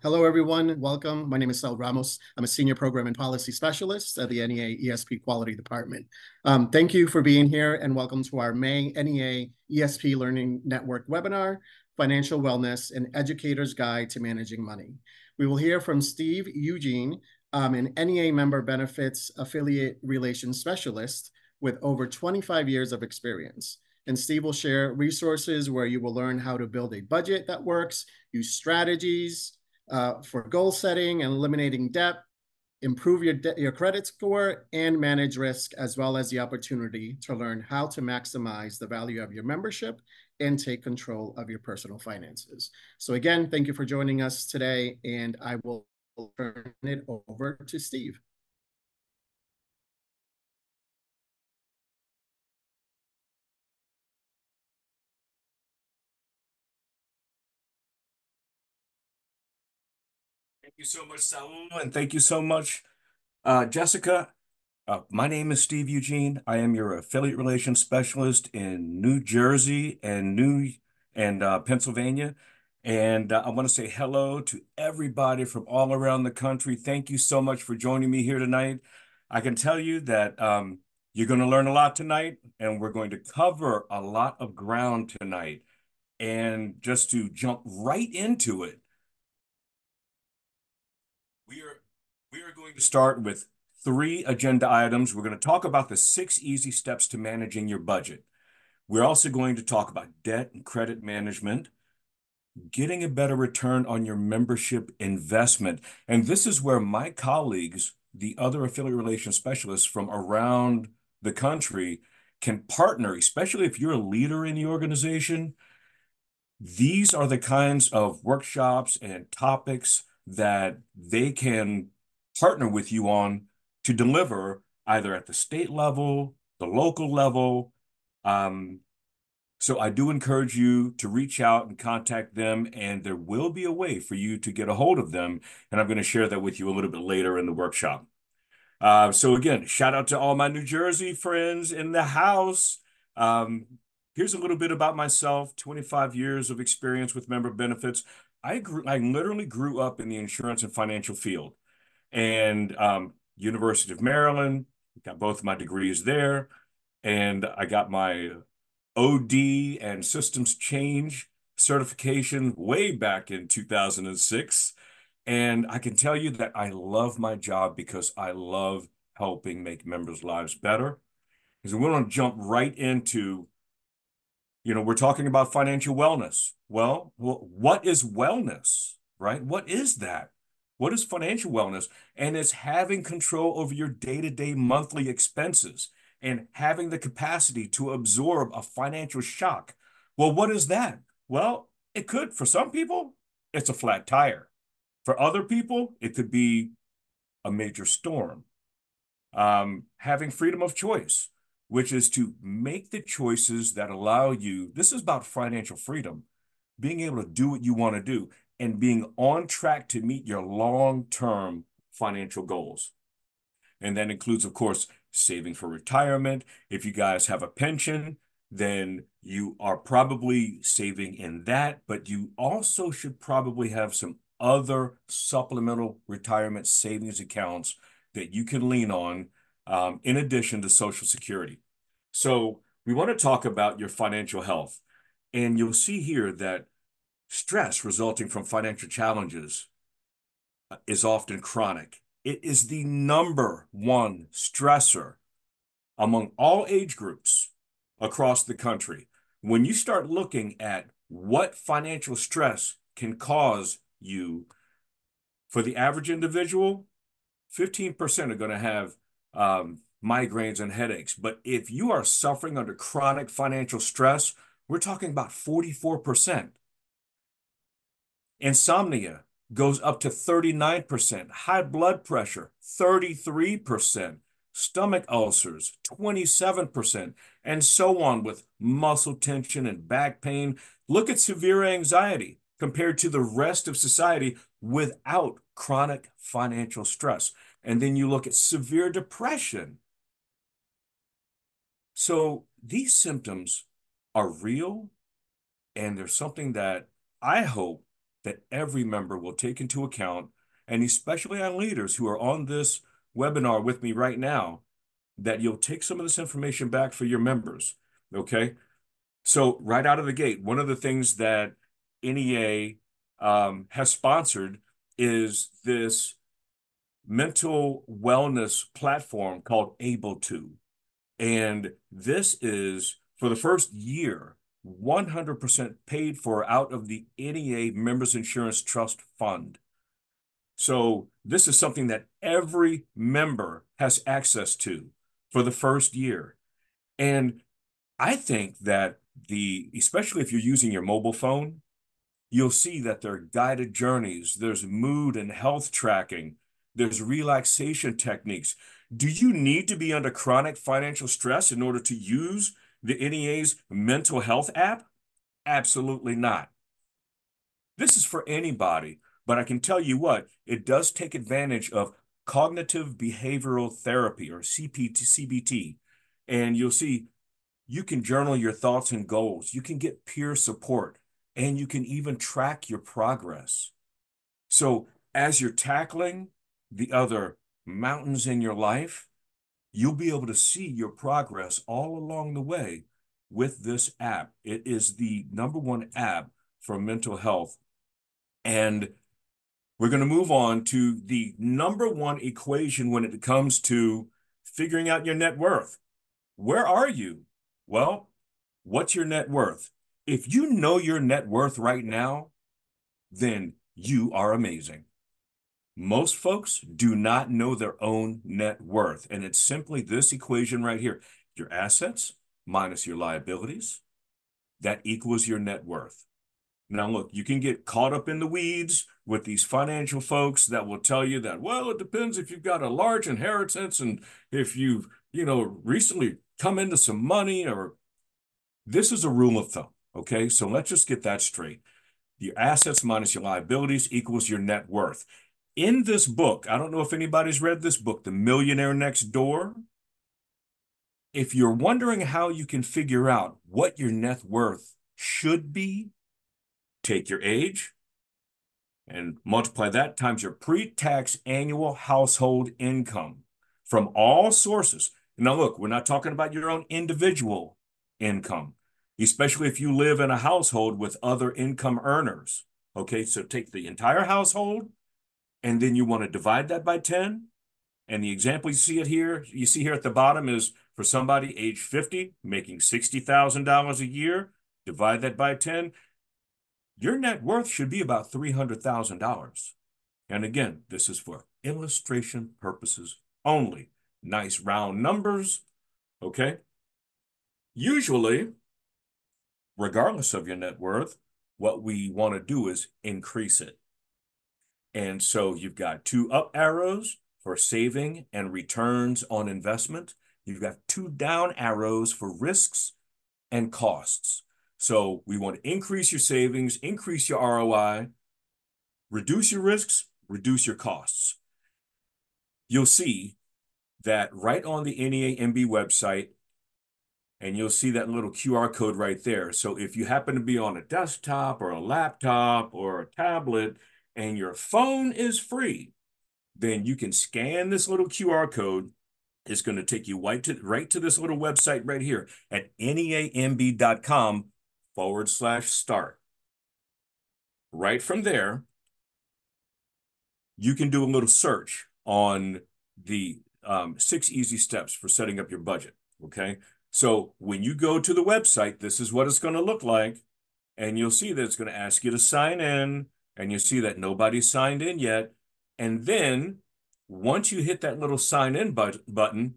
Hello, everyone. Welcome. My name is Sal Ramos. I'm a Senior Program and Policy Specialist at the NEA ESP Quality Department. Thank you for being here and welcome to our May NEA ESP Learning Network webinar, Financial Wellness, an Educator's Guide to Managing Money. We will hear from Steve Eugene, an NEA Member Benefits Affiliate Relations Specialist with over 25 years of experience. And Steve will share resources where you will learn how to build a budget that works, use strategies, for goal setting and eliminating debt, improve your credit score, and manage risk, as well as the opportunity to learn how to maximize the value of your membership and take control of your personal finances. So again, thank you for joining us today, and I will turn it over to Steve. Thank you so much, Saul, and thank you so much, Jessica. My name is Steve Eugene. I am your affiliate relations specialist in New Jersey and Pennsylvania. And I want to say hello to everybody from all around the country. Thank you so much for joining me here tonight. I can tell you that you're going to learn a lot tonight, and we're going to cover a lot of ground tonight. And just to jump right into it, we are going to start with 3 agenda items. We're going to talk about the 6 easy steps to managing your budget. We're also going to talk about debt and credit management, getting a better return on your membership investment. And this is where my colleagues, the other affiliate relations specialists from around the country, can partner, especially if you're a leader in the organization. These are the kinds of workshops and topics that they can partner with you on to deliver either at the state level, the local level. So I do encourage you to reach out and contact them, and there will be a way for you to get a hold of them. And I'm going to share that with you a little bit later in the workshop. So again, shout out to all my New Jersey friends in the house. Here's a little bit about myself, 25 years of experience with member benefits. I literally grew up in the insurance and financial field. And University of Maryland, got both of my degrees there. And I got my OD and systems change certification way back in 2006. And I can tell you that I love my job because I love helping make members' lives better. Because we want to jump right into, we're talking about financial wellness. Well, what is wellness, right? What is that? What is financial wellness? And it's having control over your day-to-day monthly expenses and having the capacity to absorb a financial shock. Well, what is that? Well, it could, for some people, it's a flat tire. For other people, it could be a major storm. Having freedom of choice, which is to make the choices that allow you, this is about financial freedom, being able to do what you want to do and being on track to meet your long-term financial goals. And that includes, of course, saving for retirement. If you guys have a pension, then you are probably saving in that, but you also should probably have some other supplemental retirement savings accounts that you can lean on in addition to Social Security. So we want to talk about your financial health. And you'll see here that stress resulting from financial challenges is often chronic. It is the #1 stressor among all age groups across the country. When you start looking at what financial stress can cause you, for the average individual, 15% are going to have migraines and headaches. But if you are suffering under chronic financial stress, we're talking about 44%. Insomnia goes up to 39%. High blood pressure, 33%. Stomach ulcers, 27%, and so on with muscle tension and back pain. Look at severe anxiety compared to the rest of society without chronic financial stress. And then you look at severe depression. So these symptoms are real, and there's something that I hope that every member will take into account, and especially our leaders who are on this webinar with me right now, that you'll take some of this information back for your members, okay? So right out of the gate, one of the things that NEA has sponsored is this mental wellness platform called Able To. And this is, for the first year, 100% paid for out of the NEA Members Insurance Trust Fund. So this is something that every member has access to for the first year. And I think that especially if you're using your mobile phone, you'll see that there are guided journeys, there's mood and health tracking, there's relaxation techniques. Do you need to be under chronic financial stress in order to use the NEA's mental health app? Absolutely not. This is for anybody, but I can tell you what, it does take advantage of cognitive behavioral therapy, or CBT. And you'll see you can journal your thoughts and goals. You can get peer support, and you can even track your progress. So as you're tackling the other mountains in your life, you'll be able to see your progress all along the way with this app. It is the #1 app for mental health. And we're going to move on to the #1 equation when it comes to figuring out your net worth. Where are you? Well, what's your net worth? If you know your net worth right now, then you are amazing. Most folks do not know their own net worth, and it's simply this equation right here. Your assets minus your liabilities, that equals your net worth. Now, look, you can get caught up in the weeds with these financial folks that will tell you that, well, it depends if you've got a large inheritance and if you've, recently come into some money, or this is a rule of thumb, okay? So let's just get that straight. Your assets minus your liabilities equals your net worth. In this book, I don't know if anybody's read this book, The Millionaire Next Door. If you're wondering how you can figure out what your net worth should be, take your age and multiply that times your pre-tax annual household income from all sources. Now, look, we're not talking about your own individual income, especially if you live in a household with other income earners. Okay, so take the entire household, and then you want to divide that by 10. And the example you see here at the bottom is for somebody age 50 making $60,000 a year, divide that by 10. Your net worth should be about $300,000. And again, this is for illustration purposes only. Nice round numbers, okay? Usually, regardless of your net worth, what we want to do is increase it. And so you've got 2 up arrows for saving and returns on investment. You've got 2 down arrows for risks and costs. So we want to increase your savings, increase your ROI, reduce your risks, reduce your costs. You'll see that right on the NEA-MB website, and you'll see that little QR code right there. So if you happen to be on a desktop or a laptop or a tablet and your phone is free, then you can scan this little QR code. It's going to take you right to this little website right here at neamb.com/start. Right from there, you can do a little search on the 6 easy steps for setting up your budget, okay? So when you go to the website, this is what it's going to look like, and you'll see that it's going to ask you to sign in, and you'll see that nobody's signed in yet. And then once you hit that little sign in button,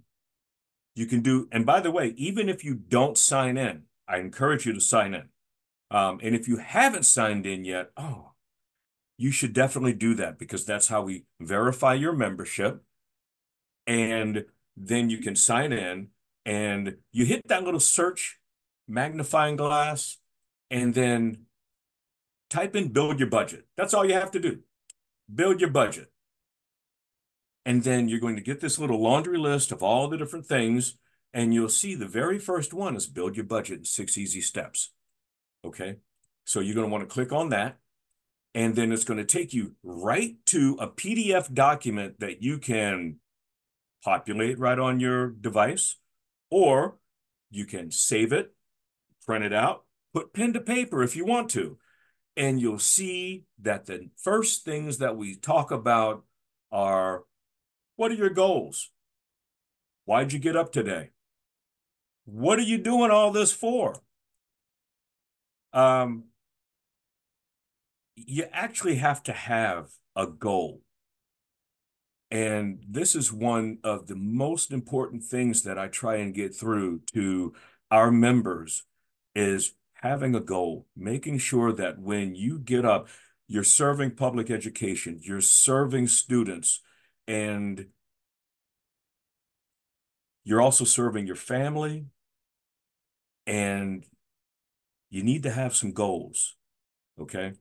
you can do, and by the way, even if you don't sign in, I encourage you to sign in. And if you haven't signed in yet, you should definitely do that, because that's how we verify your membership. And then you can sign in and you hit that little search magnifying glass and then type in build your budget. That's all you have to do. Build your budget. And then you're going to get this little laundry list of all the different things, and you'll see the very first one is build your budget in 6 easy steps. Okay, so you're going to want to click on that. And then it's going to take you right to a PDF document that you can populate right on your device, or you can save it, print it out, put pen to paper if you want to. And you'll see that the first things that we talk about are, what are your goals? Why'd you get up today? What are you doing all this for? Um, you actually have to have a goal. And this is one of the most important things that I try and get through to our members is having a goal, making sure that when you get up, you're serving public education, you're serving students, and you're also serving your family, and you need to have some goals, okay?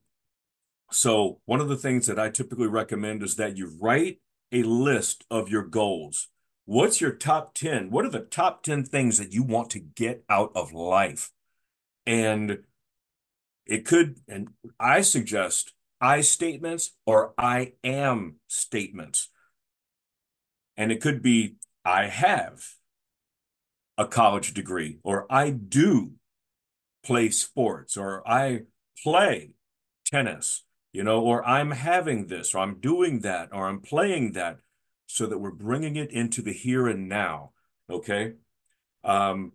So one of the things that I typically recommend is that you write a list of your goals. What's your top 10? What are the top 10 things that you want to get out of life? And it could, and I suggest I statements or I am statements. And it could be, I have a college degree, or I do play sports, or I play tennis, or I'm having this, or I'm doing that, or I'm playing that, so that we're bringing it into the here and now. Okay. Um,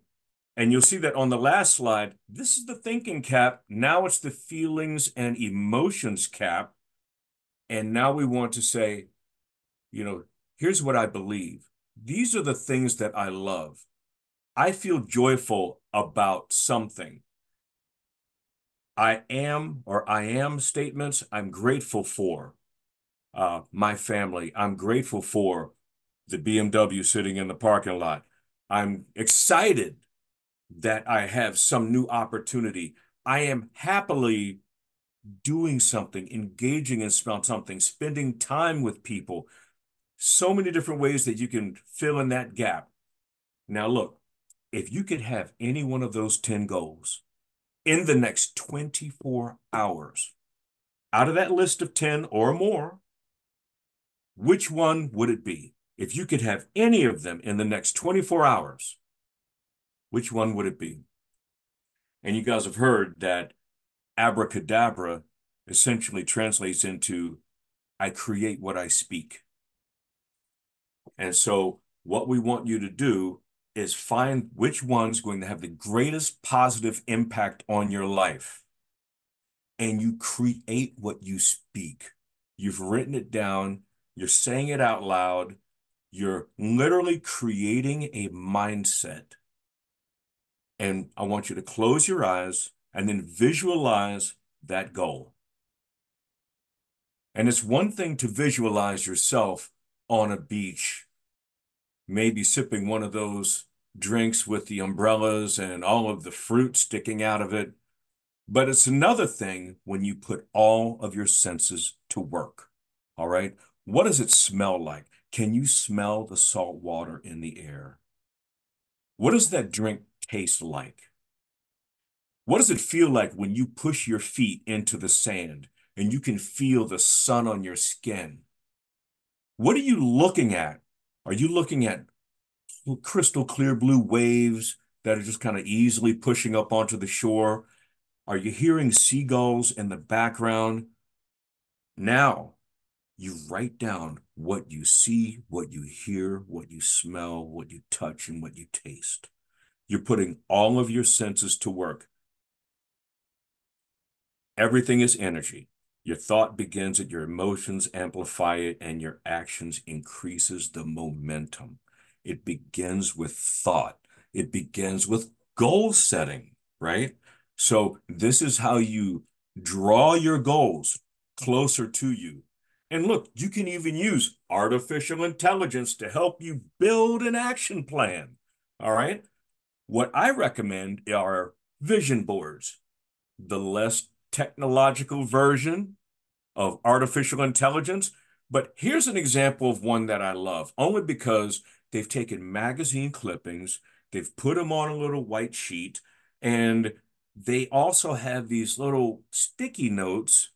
and you'll see that on the last slide, this is the thinking cap. Now it's the feelings and emotions cap. And now we want to say, here's what I believe. These are the things that I love. I feel joyful about something. I am statements I'm grateful for. My family. I'm grateful for the BMW sitting in the parking lot. I'm excited that I have some new opportunity. I am happily doing something, engaging in something, spending time with people. So many different ways that you can fill in that gap. Now, look, if you could have any one of those 10 goals in the next 24 hours, out of that list of 10 or more, which one would it be? If you could have any of them in the next 24 hours, which one would it be? And you guys have heard that abracadabra essentially translates into I create what I speak. And so what we want you to do is find which one's going to have the greatest positive impact on your life. And you create what you speak. You've written it down. You're saying it out loud. You're literally creating a mindset. And I want you to close your eyes and then visualize that goal. And it's one thing to visualize yourself on a beach, maybe sipping one of those drinks with the umbrellas and all of the fruit sticking out of it. But it's another thing when you put all of your senses to work. All right. What does it smell like? Can you smell the salt water in the air? What does that drink taste like? What does it feel like when you push your feet into the sand and you can feel the sun on your skin? What are you looking at? Are you looking at crystal clear blue waves that are just kind of easily pushing up onto the shore? Are you hearing seagulls in the background? Now, you write down what you see, what you hear, what you smell, what you touch, and what you taste. You're putting all of your senses to work. Everything is energy. Your thought begins it, your emotions amplify it, and your actions increases the momentum. It begins with thought. It begins with goal setting, right? So this is how you draw your goals closer to you. And look, you can even use artificial intelligence to help you build an action plan. All right. What I recommend are vision boards, the less technological version of artificial intelligence. But here's an example of one that I love, only because they've taken magazine clippings, they've put them on a little white sheet, and they also have these little sticky notes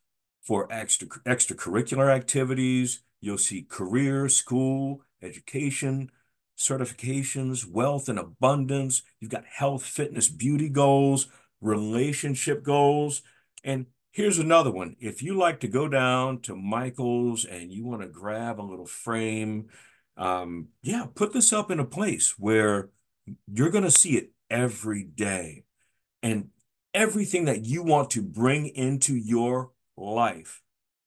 for extracurricular activities. You'll see career, school, education, certifications, wealth and abundance. You've got health, fitness, beauty goals, relationship goals. And here's another one. If you like to go down to Michael's and you want to grab a little frame, yeah, put this up in a place where you're going to see it every day. And everything that you want to bring into your life,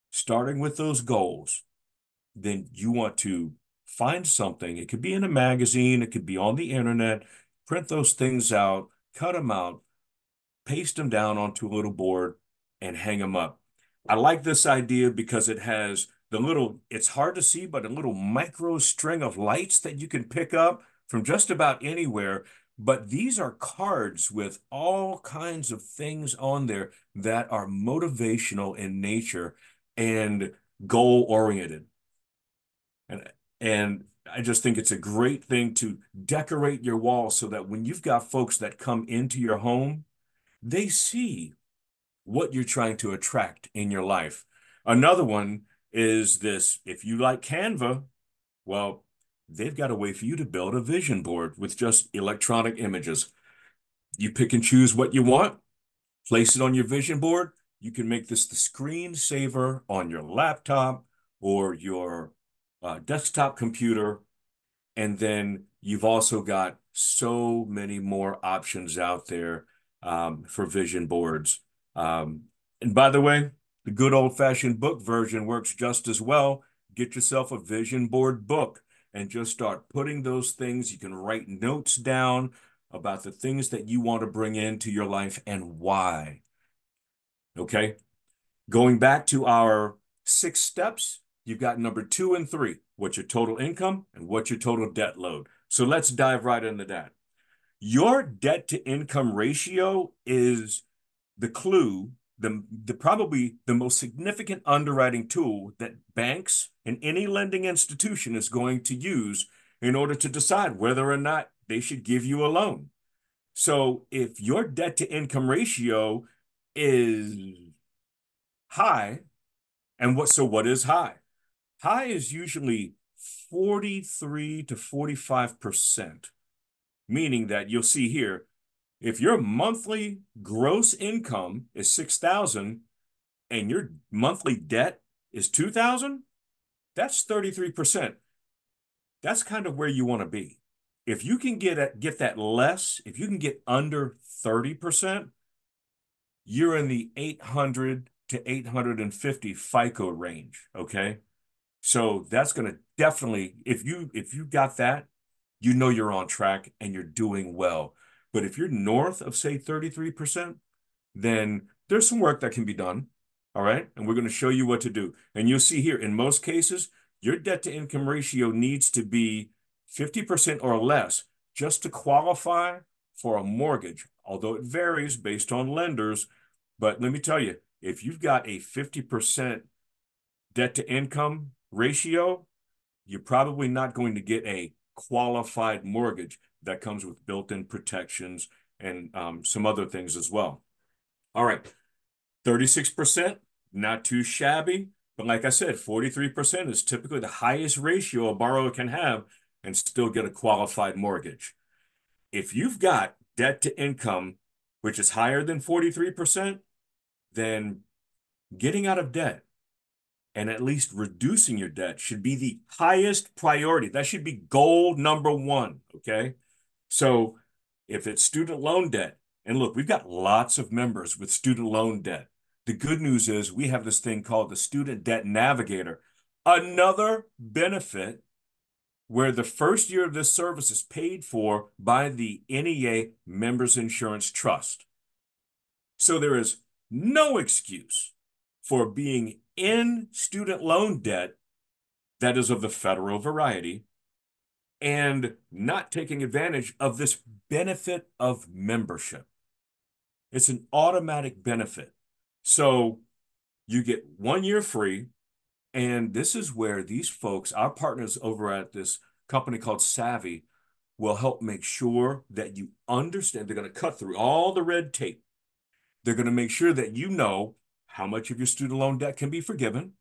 starting with those goals, then you want to find something. It could be in a magazine, it could be on the internet, print those things out, cut them out, paste them down onto a little board, and hang them up. I like this idea because it has the little, it's hard to see, but a little micro string of lights that you can pick up from just about anywhere. But these are cards with all kinds of things on there that are motivational in nature and goal-oriented. And I just think it's a great thing to decorate your wall so that when you've got folks that come into your home, they see what you're trying to attract in your life. Another one is this: if you like Canva, well, they've got a way for you to build a vision board with just electronic images. You pick and choose what you want, place it on your vision board. You can make this the screensaver on your laptop or your desktop computer. And then you've also got so many more options out there for vision boards. And by the way, the good old-fashioned book version works just as well. Get yourself a vision board book and just start putting those things. You can write notes down about the things that you want to bring into your life and why. Okay? Going back to our 6 steps, you've got number 2 and 3. What's your total income and what's your total debt load? So let's dive right into that. Your debt to income ratio is the clue, probably the most significant underwriting tool that banks and any lending institution is going to use in order to decide whether or not they should give you a loan. So if your debt to income ratio is high, and what is high? High is usually 43 to 45%, meaning that you'll see here, if your monthly gross income is 6,000 and your monthly debt is 2,000, that's 33%. That's kind of where you want to be. If you can get that less, if you can get under 30%, you're in the 800 to 850 FICO range, okay? So that's going to definitely, if you got that, you know you're on track and you're doing well. But if you're north of, say, 33%, then there's some work that can be done, all right? And we're going to show you what to do. And you'll see here, in most cases, your debt to income ratio needs to be 50% or less just to qualify for a mortgage, although it varies based on lenders. But let me tell you, if you've got a 50% debt to income ratio, you're probably not going to get a qualified mortgage that comes with built-in protections and some other things as well. All right, 36%, not too shabby. But like I said, 43% is typically the highest ratio a borrower can have and still get a qualified mortgage. If you've got debt to income, which is higher than 43%, then getting out of debt and at least reducing your debt should be the highest priority. That should be goal number 1, okay? So if it's student loan debt, and look, we've got lots of members with student loan debt. The good news is we have this thing called the Student Debt Navigator, another benefit where the first year of this service is paid for by the NEA Members Insurance Trust. So there is no excuse for being in student loan debt that is of the federal variety and not taking advantage of this benefit of membership. It's an automatic benefit. So you get 1 year free. And this is where these folks, our partners over at this company called Savvy, will help make sure that you understand. They're going to cut through all the red tape. They're going to make sure that you know how much of your student loan debt can be forgiven.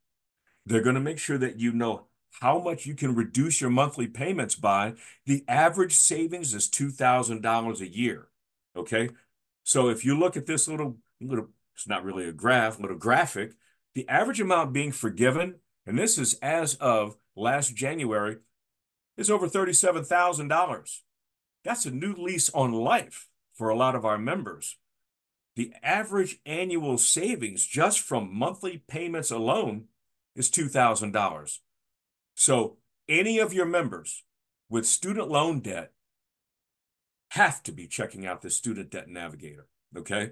They're going to make sure that you know how much you can reduce your monthly payments by. The average savings is $2,000 a year. Okay. So if you look at this little, it's not really a graph, little graphic, the average amount being forgiven, and this is as of last January, is over $37,000. That's a new lease on life for a lot of our members. The average annual savings just from monthly payments alone is $2,000. So any of your members with student loan debt have to be checking out the Student Debt Navigator, okay?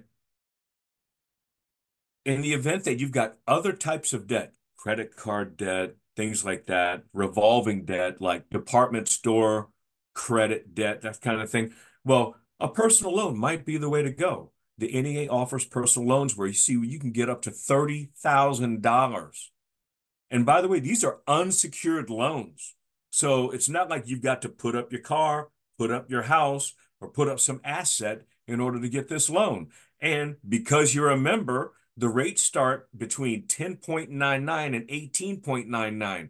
In the event that you've got other types of debt, credit card debt, things like that, revolving debt, like department store credit debt, that kind of thing, well, a personal loan might be the way to go. The NEA offers personal loans where you can get up to $30,000. And by the way, these are unsecured loans. So it's not like you've got to put up your car, put up your house, or put up some asset in order to get this loan. And because you're a member, the rates start between 10.99 and 18.99.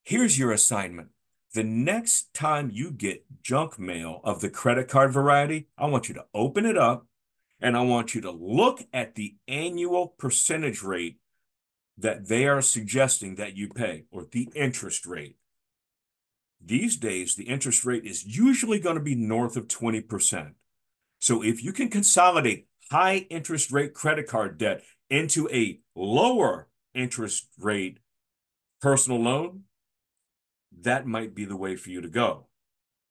Here's your assignment. The next time you get junk mail of the credit card variety, I want you to open it up and I want you to look at the annual percentage rate that they are suggesting that you pay, or the interest rate. These days, the interest rate is usually going to be north of 20%. So if you can consolidate high interest rate credit card debt into a lower interest rate personal loan, that might be the way for you to go.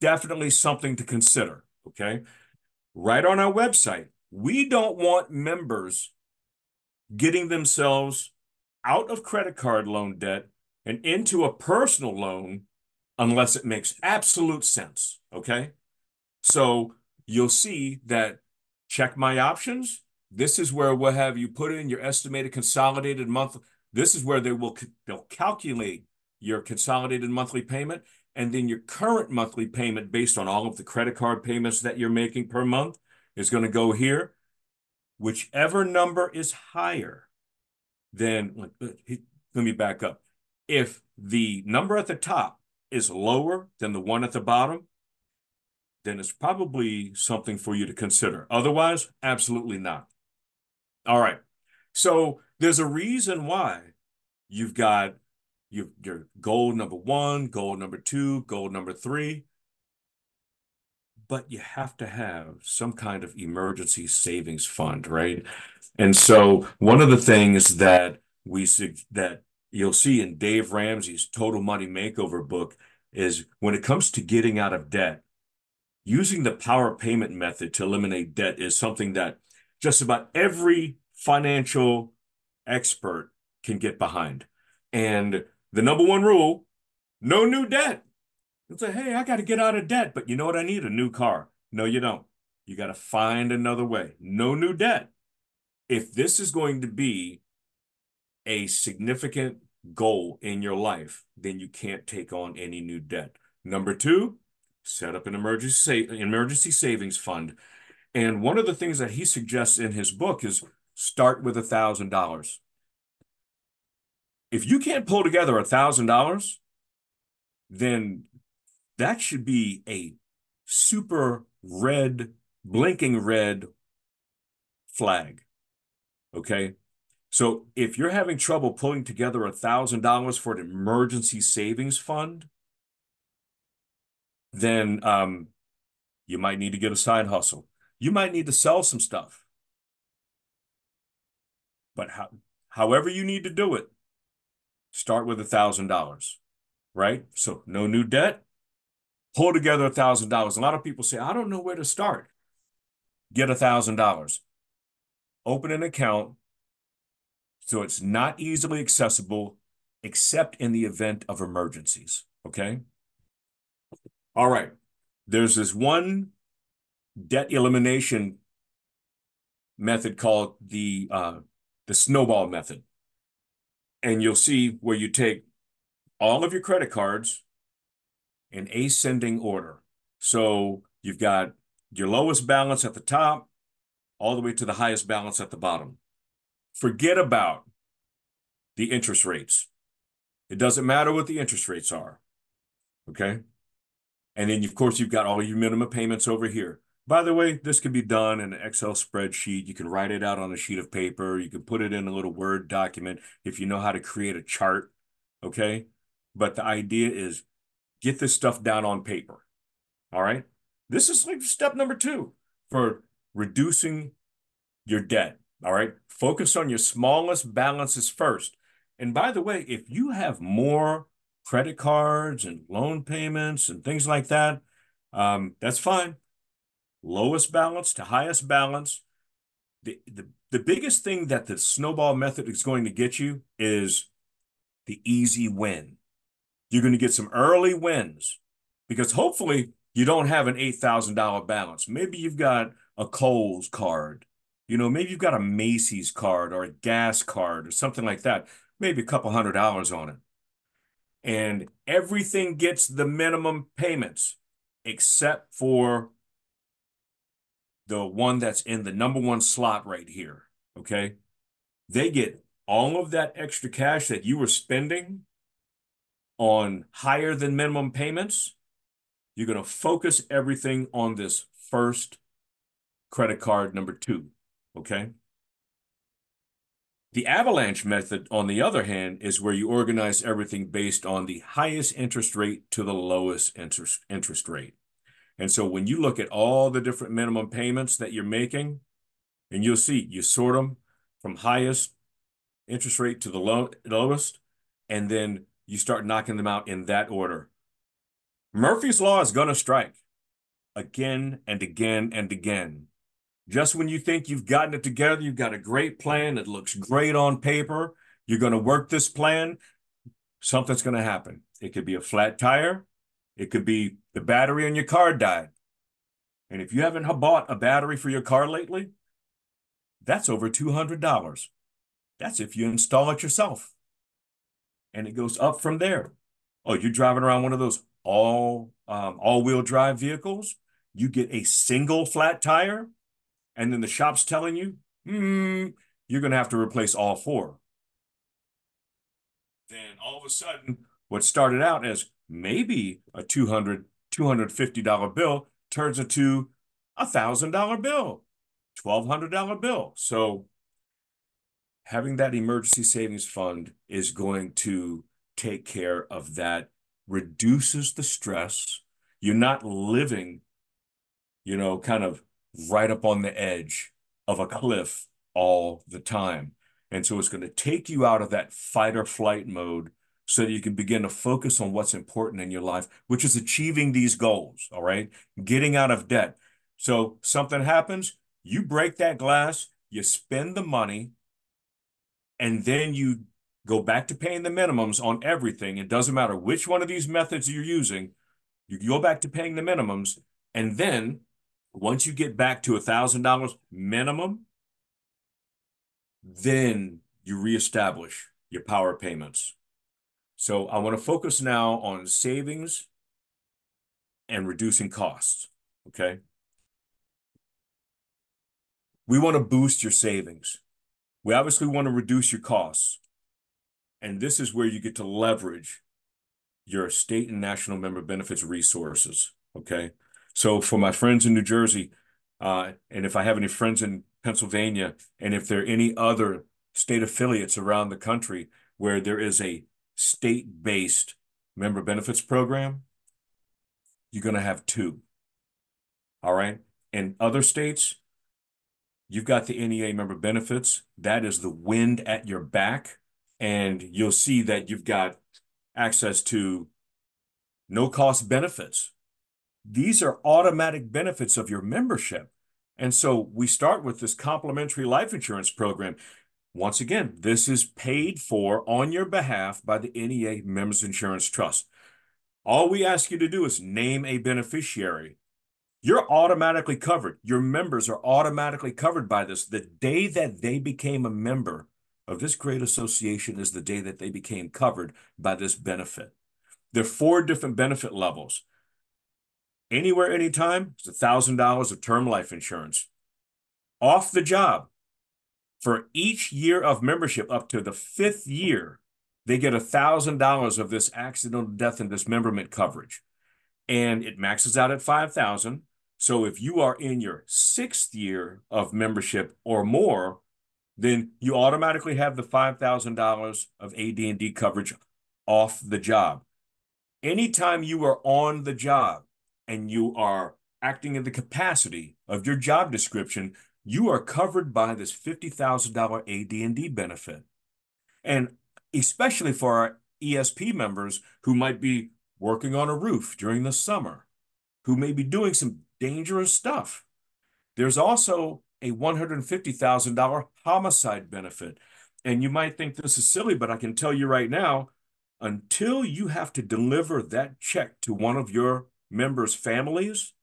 Definitely something to consider, okay? Right on our website, we don't want members getting themselves out of credit card loan debt and into a personal loan unless it makes absolute sense, okay? So you'll see that check my options. This is where we'll have you put in your estimated consolidated month. This is where they'll calculate your consolidated monthly payment, and then your current monthly payment based on all of the credit card payments that you're making per month is going to go here. Whichever number is higher, then let me back up. If the number at the top is lower than the one at the bottom, then it's probably something for you to consider. Otherwise, absolutely not. All right. So there's a reason why you've got your goal number 1, goal number 2, goal number 3, but you have to have some kind of emergency savings fund, right? And so one of the things that that you'll see in Dave Ramsey's Total Money Makeover book is when it comes to getting out of debt, using the power payment method to eliminate debt is something that just about every financial expert can get behind. And the number one rule, no new debt. It's like, hey, I got to get out of debt, but you know what? I need a new car. No, you don't. You got to find another way. No new debt. If this is going to be a significant goal in your life, then you can't take on any new debt. Number 2, set up an emergency savings fund. And one of the things that he suggests in his book is start with $1,000. If you can't pull together $1,000, then that should be a super red, blinking red flag. Okay. So if you're having trouble pulling together $1,000 for an emergency savings fund, then you might need to get a side hustle. You might need to sell some stuff. But however you need to do it, start with $1,000, right? So no new debt, pull together $1,000. A lot of people say, I don't know where to start. Get $1,000. Open an account so it's not easily accessible except in the event of emergencies, okay? All right. There's this one debt elimination method called the snowball method. And you'll see where you take all of your credit cards in ascending order. So you've got your lowest balance at the top all the way to the highest balance at the bottom. Forget about the interest rates. It doesn't matter what the interest rates are, okay? And then, of course, you've got all your minimum payments over here. By the way, this can be done in an Excel spreadsheet. You can write it out on a sheet of paper. You can put it in a little Word document if you know how to create a chart, okay? But the idea is get this stuff down on paper, all right? This is like step number 2 for reducing your debt, all right? Focus on your smallest balances first. And by the way, if you have more credit cards and loan payments and things like that, that's fine. Lowest balance to highest balance. The biggest thing that the snowball method is going to get you is the easy win. You're going to get some early wins because hopefully you don't have an $8,000 balance. Maybe you've got a Kohl's card. You know, maybe you've got a Macy's card or a gas card or something like that. Maybe a couple $100 on it. And everything gets the minimum payments except for the one that's in the number 1 slot right here, okay? They get all of that extra cash that you were spending on higher than minimum payments. You're going to focus everything on this first credit card, number 2, okay? The avalanche method, on the other hand, is where you organize everything based on the highest interest rate to the lowest interest rate. And so when you look at all the different minimum payments that you're making, and you'll see, you sort them from highest interest rate to the lowest, and then you start knocking them out in that order. Murphy's Law is going to strike again and again and again. Just when you think you've gotten it together, you've got a great plan that looks great on paper, you're going to work this plan, something's going to happen. It could be a flat tire. It could be the battery in your car died. And if you haven't bought a battery for your car lately, that's over $200. That's if you install it yourself. And it goes up from there. Oh, you're driving around one of those all-wheel drive vehicles. You get a single flat tire, and then the shop's telling you, you're going to have to replace all 4. Then all of a sudden, what started out as maybe a $250 bill turns into a $1,000 bill, $1,200 bill. So having that emergency savings fund is going to take care of that, reduces the stress. You're not living, you know, kind of right up on the edge of a cliff all the time. And so it's going to take you out of that fight or flight mode so that you can begin to focus on what's important in your life, which is achieving these goals, all right? Getting out of debt. So something happens, you break that glass, you spend the money, and then you go back to paying the minimums on everything. It doesn't matter which one of these methods you're using, you go back to paying the minimums, and then once you get back to $1,000 minimum, then you reestablish your power payments. So I want to focus now on savings and reducing costs, okay? We want to boost your savings. We obviously want to reduce your costs. And this is where you get to leverage your state and national member benefits resources, okay? So for my friends in New Jersey, and if I have any friends in Pennsylvania, and if there are any other state affiliates around the country where there is a state-based member benefits program, you're going to have 2, all right? In other states, you've got the NEA member benefits. That is the wind at your back, and you'll see that you've got access to no-cost benefits. These are automatic benefits of your membership. And so we start with this complimentary life insurance program. Once again, this is paid for on your behalf by the NEA Members Insurance Trust. All we ask you to do is name a beneficiary. You're automatically covered. Your members are automatically covered by this. The day that they became a member of this great association is the day that they became covered by this benefit. There are 4 different benefit levels. Anywhere, anytime, it's $1,000 of term life insurance. Off the job, For each year of membership up to the fifth year, they get $1,000 of this accidental death and dismemberment coverage. And it maxes out at 5,000. So if you are in your sixth year of membership or more, then you automatically have the $5,000 of AD&D coverage off the job. Anytime you are on the job and you are acting in the capacity of your job description, you are covered by this $50,000 AD&D benefit. And especially for our ESP members who might be working on a roof during the summer, who may be doing some dangerous stuff. There's also a $150,000 homicide benefit. And you might think this is silly, but I can tell you right now, until you have to deliver that check to one of your members' families,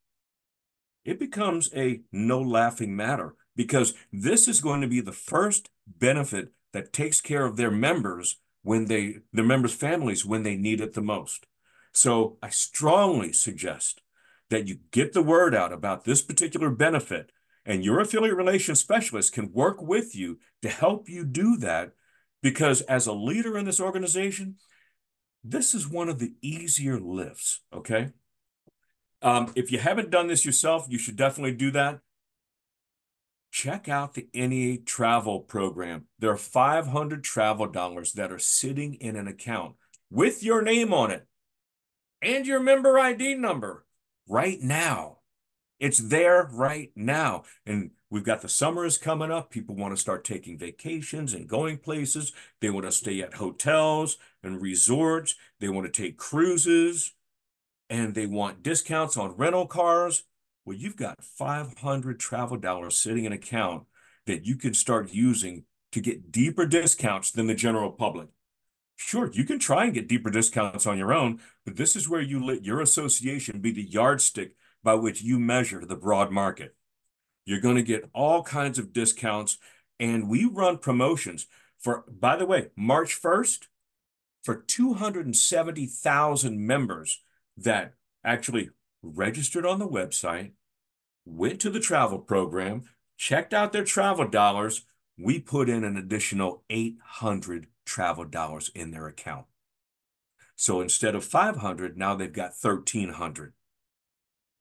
it becomes a no laughing matter, because this is going to be the first benefit that takes care of their members their members' families when they need it the most. So I strongly suggest that you get the word out about this particular benefit, and your affiliate relations specialist can work with you to help you do that, because as a leader in this organization, this is one of the easier lifts, okay? If you haven't done this yourself, you should definitely do that. Check out the NEA travel program. There are 500 travel dollars that are sitting in an account with your name on it and your member ID number right now. It's there right now. And we've got the summers coming up. People want to start taking vacations and going places. They want to stay at hotels and resorts. They want to take cruises, and they want discounts on rental cars. Well, you've got 500 travel dollars sitting in an account that you can start using to get deeper discounts than the general public. Sure, you can try and get deeper discounts on your own, but this is where you let your association be the yardstick by which you measure the broad market. You're going to get all kinds of discounts, and we run promotions for, by the way, March 1st, for 270,000 members that actually registered on the website, went to the travel program, checked out their travel dollars. We put in an additional 800 travel dollars in their account. So instead of 500, now they've got 1,300.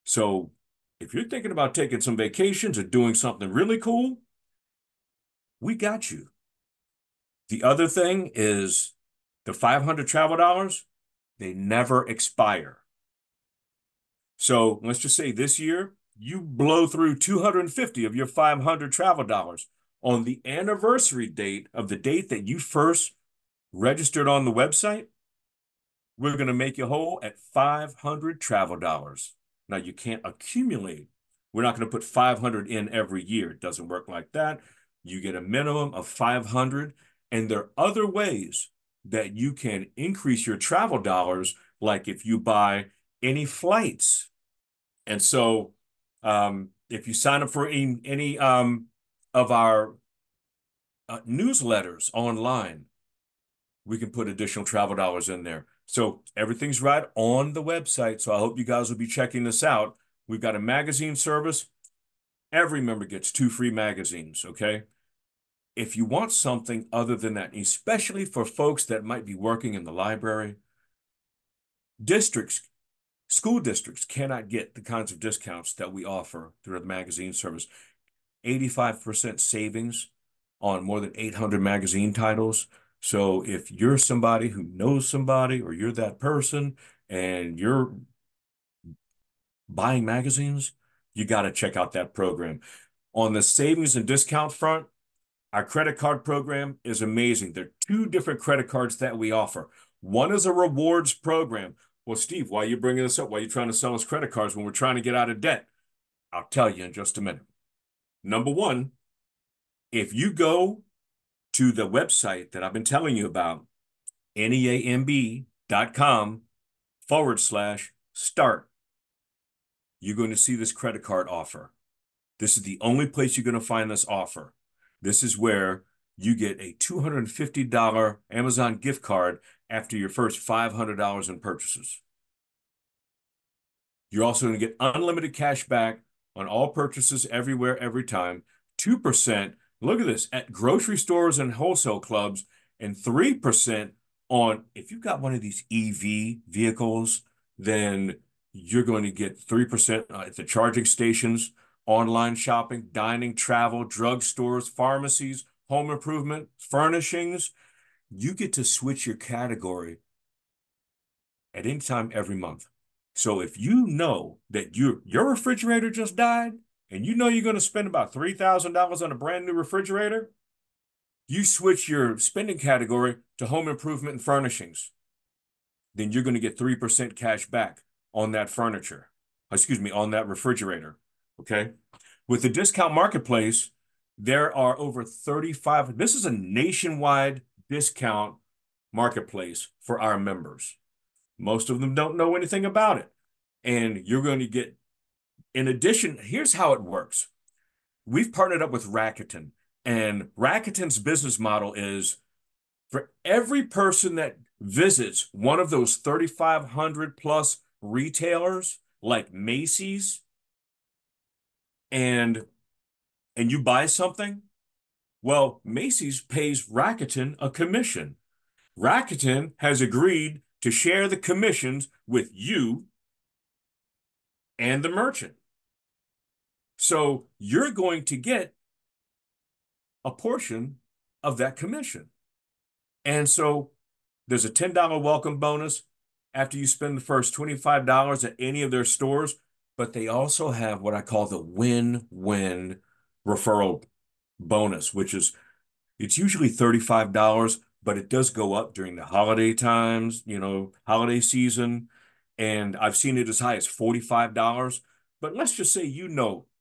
So if you're thinking about taking some vacations or doing something really cool, we got you. The other thing is the 500 travel dollars, they never expire. So let's just say this year, you blow through 250 of your 500 travel dollars. On the anniversary date of the date that you first registered on the website, we're going to make you whole at 500 travel dollars. Now, you can't accumulate. We're not going to put 500 in every year. It doesn't work like that. You get a minimum of 500, and there are other ways that you can increase your travel dollars, like if you buy any flights. And so if you sign up for any of our newsletters online, we can put additional travel dollars in there. So everything's right on the website. So I hope you guys will be checking this out. We've got a magazine service. Every member gets 2 free magazines, okay? If you want something other than that, especially for folks that might be working in the library, school districts cannot get the kinds of discounts that we offer through the magazine service. 85% savings on more than 800 magazine titles. So if you're somebody who knows somebody, or you're that person and you're buying magazines, you got to check out that program. On the savings and discount front, our credit card program is amazing. There are 2 different credit cards that we offer. One is a rewards program. Well, Steve, why are you bringing this up? Why are you trying to sell us credit cards when we're trying to get out of debt? I'll tell you in just a minute. Number one, if you go to the website that I've been telling you about, neamb.com/start, you're going to see this credit card offer. This is the only place you're going to find this offer. This is where you get a $250 Amazon gift card after your first $500 in purchases. You're also going to get unlimited cash back on all purchases everywhere, every time, 2% Look at this, at grocery stores and wholesale clubs, and 3% on, if you've got one of these EV vehicles, then you're going to get 3% at the charging stations, online shopping, dining, travel, drugstores, pharmacies, home improvement, furnishings. You get to switch your category at any time every month. So if you know that your refrigerator just died and you know you're going to spend about $3,000 on a brand new refrigerator, you switch your spending category to home improvement and furnishings, then you're going to get 3% cash back on that furniture. Excuse me, on that refrigerator. Okay. With the discount marketplace, there are over 35. This is a nationwide discount marketplace for our members. Most of them don't know anything about it. And you're going to get, in addition, here's how it works. We've partnered up with Rakuten, and Rakuten's business model is for every person that visits one of those 3,500 plus retailers like Macy's and you buy something, well, Macy's pays Rakuten a commission. Rakuten has agreed to share the commissions with you and the merchant. So you're going to get a portion of that commission. And so there's a $10 welcome bonus after you spend the first $25 at any of their stores, but they also have what I call the win-win referral bonus, which is it's usually $35, but it does go up during the holiday times, holiday season. And I've seen it as high as $45. But let's just say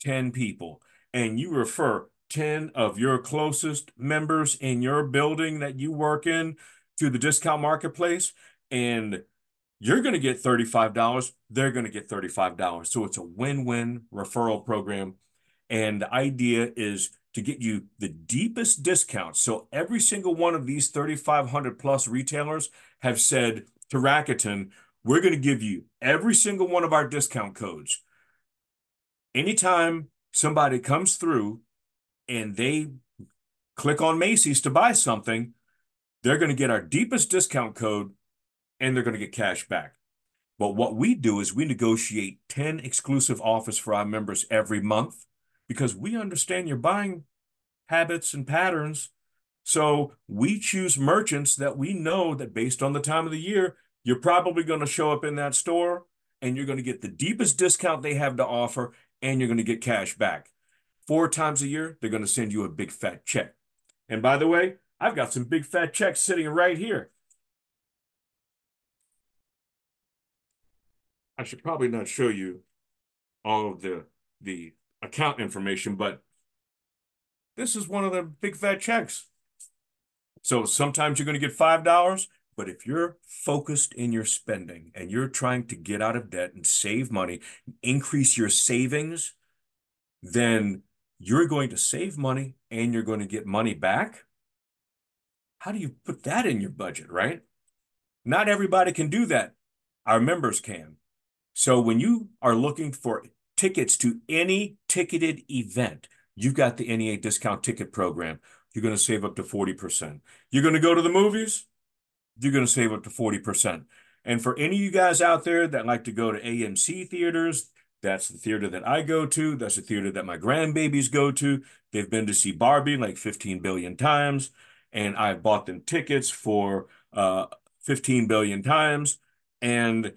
10 people and you refer 10 of your closest members in your building that you work in to the discount marketplace, and you're going to get $35. They're going to get $35. So it's a win-win referral program. And the idea is to get you the deepest discount. So every single one of these 3,500 plus retailers have said to Rakuten, we're going to give you every single one of our discount codes. Anytime somebody comes through and they click on Macy's to buy something, they're going to get our deepest discount code and they're going to get cash back. But what we do is we negotiate 10 exclusive offers for our members every month because we understand your buying habits and patterns. So we choose merchants that we know that based on the time of the year, you're probably going to show up in that store and you're going to get the deepest discount they have to offer and you're going to get cash back. 4 times a year, they're going to send you a big fat check. And by the way, I've got some big fat checks sitting right here. I should probably not show you all of the account information, but this is one of the big fat checks. So sometimes you're going to get $5, but if you're focused in your spending and you're trying to get out of debt and save money, increase your savings, then you're going to save money and you're going to get money back. How do you put that in your budget, right? Not everybody can do that. Our members can. So when you are looking for tickets to any ticketed event, you've got the NEA discount ticket program. You're going to save up to 40%. You're going to go to the movies, you're going to save up to 40%. And for any of you guys out there that like to go to AMC theaters, that's the theater that I go to. That's the theater that my grandbabies go to. They've been to see Barbie like 15 billion times, and I've bought them tickets for 15 billion times. And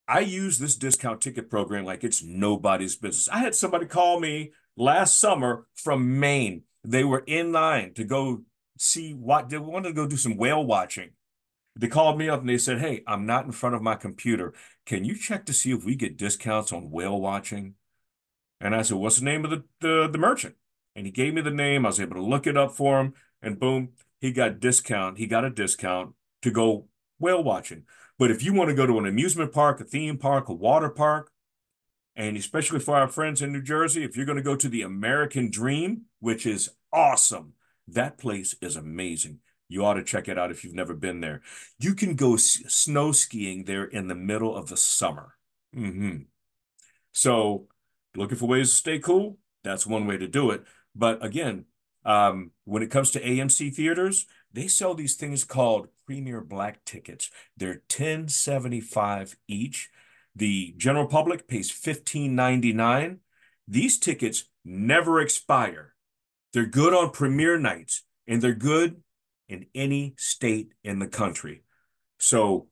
I use this discount ticket program like it's nobody's business. I had somebody call me last summer from Maine. They were in line to go see what they wanted to go do some whale watching. They called me up and they said, "Hey, I'm not in front of my computer. Can you check to see if we get discounts on whale watching?" And I said, "What's the name of the merchant?" And he gave me the name. I was able to look it up for him, and boom, he got discount. He got a discount to go whale watching. But if you want to go to an amusement park, a theme park, a water park, and especially for our friends in New Jersey, if you're going to go to the American Dream, which is awesome, that place is amazing. You ought to check it out if you've never been there. You can go snow skiing there in the middle of the summer. So looking for ways to stay cool? That's one way to do it. But again, When it comes to AMC theaters, they sell these things called Premier Black tickets. They're $10.75 each. The general public pays $15.99. These tickets never expire. They're good on premiere nights, and they're good in any state in the country. So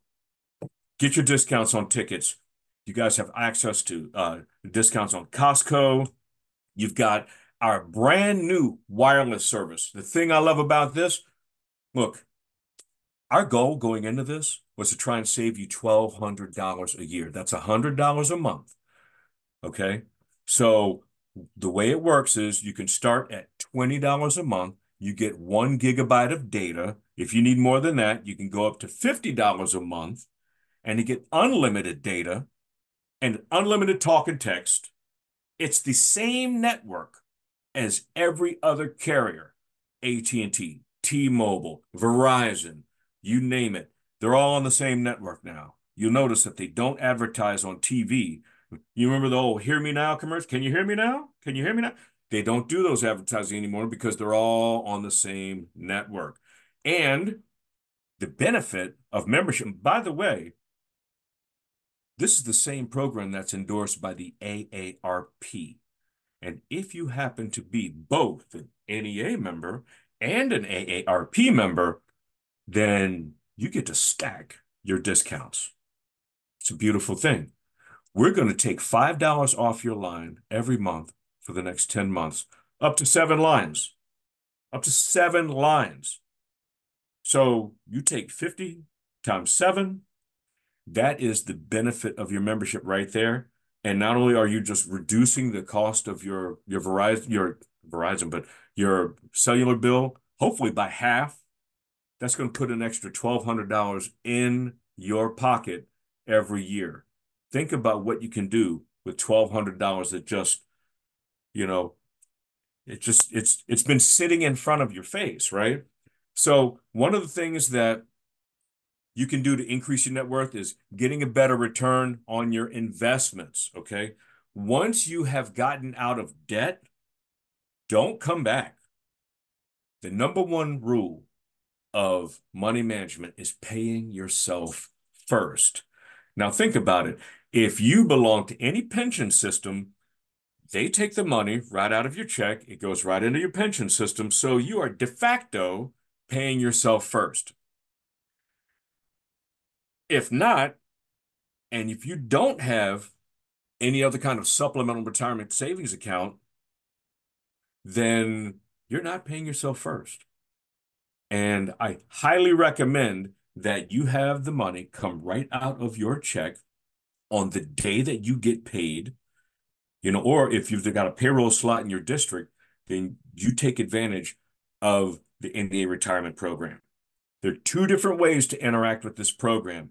get your discounts on tickets. You guys have access to discounts on Costco. You've got our brand new wireless service. The thing I love about this, look, our goal going into this was to try and save you $1,200 a year. That's $100 a month. Okay. So the way it works is you can start at $20 a month. You get 1 GB of data. If you need more than that, you can go up to $50 a month and you get unlimited data and unlimited talk and text. It's the same network as every other carrier, AT&T, T-Mobile, Verizon, you name it. They're all on the same network now. You'll notice that they don't advertise on TV. You remember the old "Hear Me Now" commercial? Can you hear me now? Can you hear me now? They don't do those advertising anymore because they're all on the same network. And the benefit of membership, by the way, this is the same program that's endorsed by the AARP. And if you happen to be both an NEA member and an AARP member, then you get to stack your discounts. It's a beautiful thing. We're going to take $5 off your line every month for the next 10 months, up to 7 lines, up to 7 lines. So you take 50 times 7, that is the benefit of your membership right there. And not only are you just reducing the cost of your Verizon, but your cellular bill, hopefully by half, that's going to put an extra $1,200 in your pocket every year. Think about what you can do with $1,200 that just, you know, it's been sitting in front of your face, right? So one of the things that you can do to increase your net worth is getting a better return on your investments, okay? Once you have gotten out of debt, don't come back. The number one rule of money management is paying yourself first. Now think about it. If you belong to any pension system, they take the money right out of your check. It goes right into your pension system. So you are de facto paying yourself first. If not, and if you don't have any other kind of supplemental retirement savings account, then you're not paying yourself first. And I highly recommend that you have the money come right out of your check on the day that you get paid, or if you've got a payroll slot in your district, then you take advantage of the NDA retirement program. There are 2 different ways to interact with this program.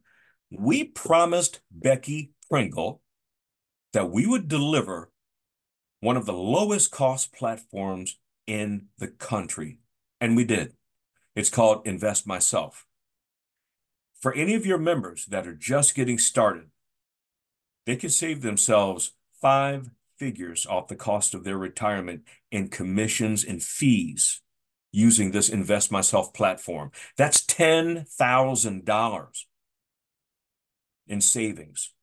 We promised Becky Pringle that we would deliver one of the lowest cost platforms in the country, and we did. It's called Invest Myself. For any of your members that are just getting started, they can save themselves 5 figures off the cost of their retirement in commissions and fees using this Invest Myself platform. That's $10,000 in savings.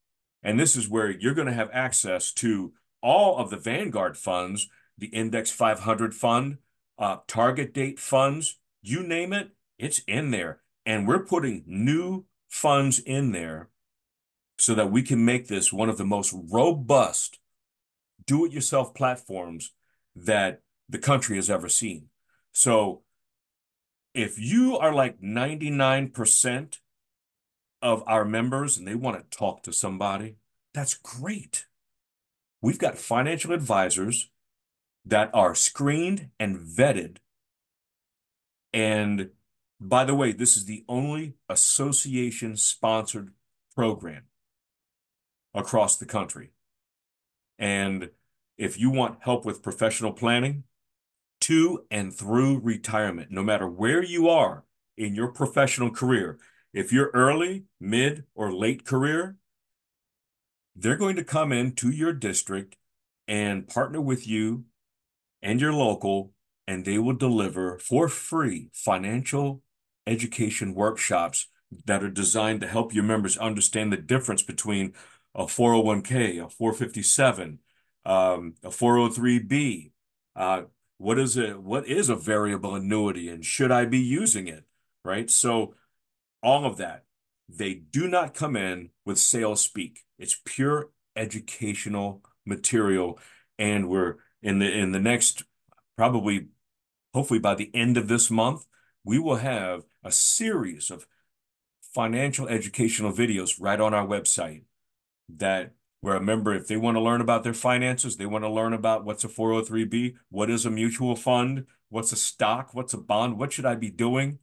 And this is where you're going to have access to all of the Vanguard funds, the Index 500 fund, target date funds, you name it, it's in there. And we're putting new funds in there so that we can make this one of the most robust do-it-yourself platforms that the country has ever seen. So if you are like 99% of our members and they want to talk to somebody, that's great. We've got financial advisors that are screened and vetted. And by the way, this is the only association-sponsored program across the country. And if you want help with professional planning to and through retirement, no matter where you are in your professional career, if you're early, mid, or late career, they're going to come into your district and partner with you and your local and they will deliver for free financial education workshops that are designed to help your members understand the difference between a 401k, a 457, a 403b. What is a variable annuity, and should I be using it? Right? So all of that. They do not come in with sales speak. It's pure educational material. And we're in the next, probably, hopefully by the end of this month, we will have a series of financial educational videos right on our website that where a member, if they want to learn about their finances, they want to learn about what's a 403b, what is a mutual fund, what's a stock, what's a bond, what should I be doing?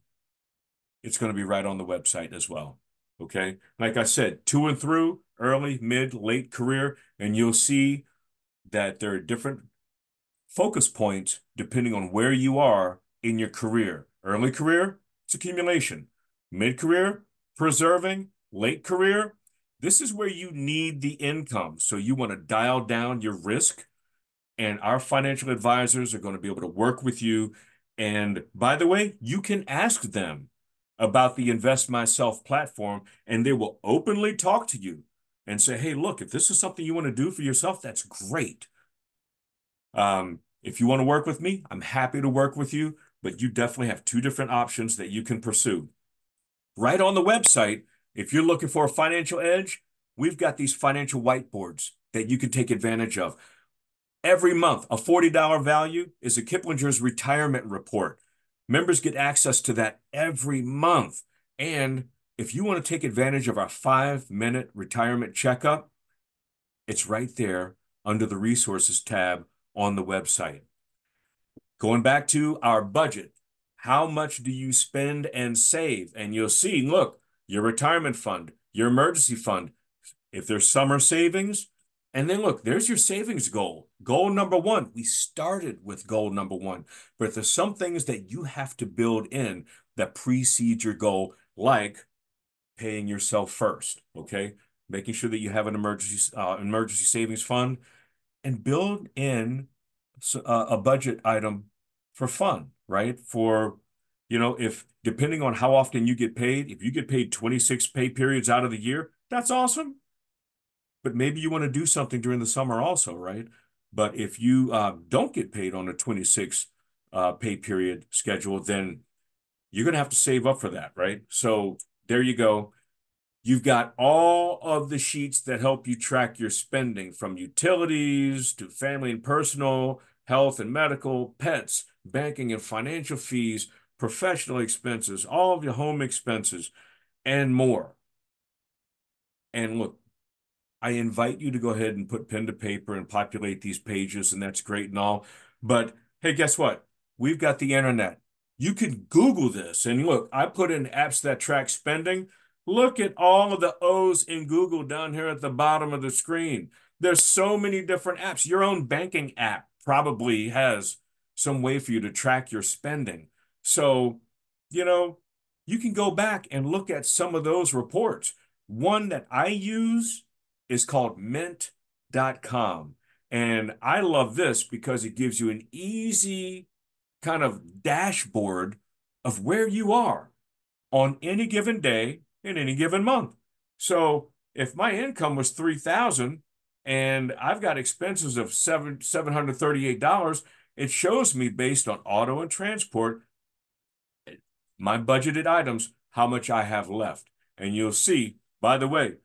It's going to be right on the website as well. Okay. Like I said, to and through, early, mid, late career, and you'll see that there are different focus points depending on where you are in your career. Early career, it's accumulation. Mid career, preserving. Late career, this is where you need the income. So you want to dial down your risk, and our financial advisors are going to be able to work with you. And by the way, you can ask them about the Invest Myself platform, and they will openly talk to you and say, hey, look, if this is something you want to do for yourself, that's great. If you want to work with me, I'm happy to work with you, but you definitely have two different options that you can pursue. Right on the website, if you're looking for a financial edge, we've got these financial whiteboards that you can take advantage of. Every month, a $40 value is a Kiplinger's retirement report. Members get access to that every month. And if you want to take advantage of our 5-minute retirement checkup, it's right there under the resources tab on the website. Going back to our budget, how much do you spend and save? And you'll see, look, your retirement fund, your emergency fund, if there's summer savings, and then look, there's your savings goal. Goal number one. We started with goal number one, but there's some things that you have to build in that precede your goal, like paying yourself first, okay? Making sure that you have an emergency savings fund, and build in a budget item for fun, right? For, if depending on how often you get paid, if you get paid 26 pay periods out of the year, that's awesome. But maybe you want to do something during the summer also, right? But if you don't get paid on a 26 pay period schedule, then you're going to have to save up for that, right? So there you go. You've got all of the sheets that help you track your spending, from utilities to family and personal, health and medical, pets, banking and financial fees, professional expenses, all of your home expenses, and more. And look, I invite you to go ahead and put pen to paper and populate these pages, and that's great and all. But hey, guess what? We've got the internet. You can Google this. And look, I put in apps that track spending. Look at all of the O's in Google down here at the bottom of the screen. There's so many different apps. Your own banking app probably has some way for you to track your spending. So, you know, you can go back and look at some of those reports. One that I use is called mint.com. And I love this because it gives you an easy kind of dashboard of where you are on any given day in any given month. So if my income was $3,000 and I've got expenses of $738, it shows me, based on auto and transport, my budgeted items, how much I have left. And you'll see, by the way,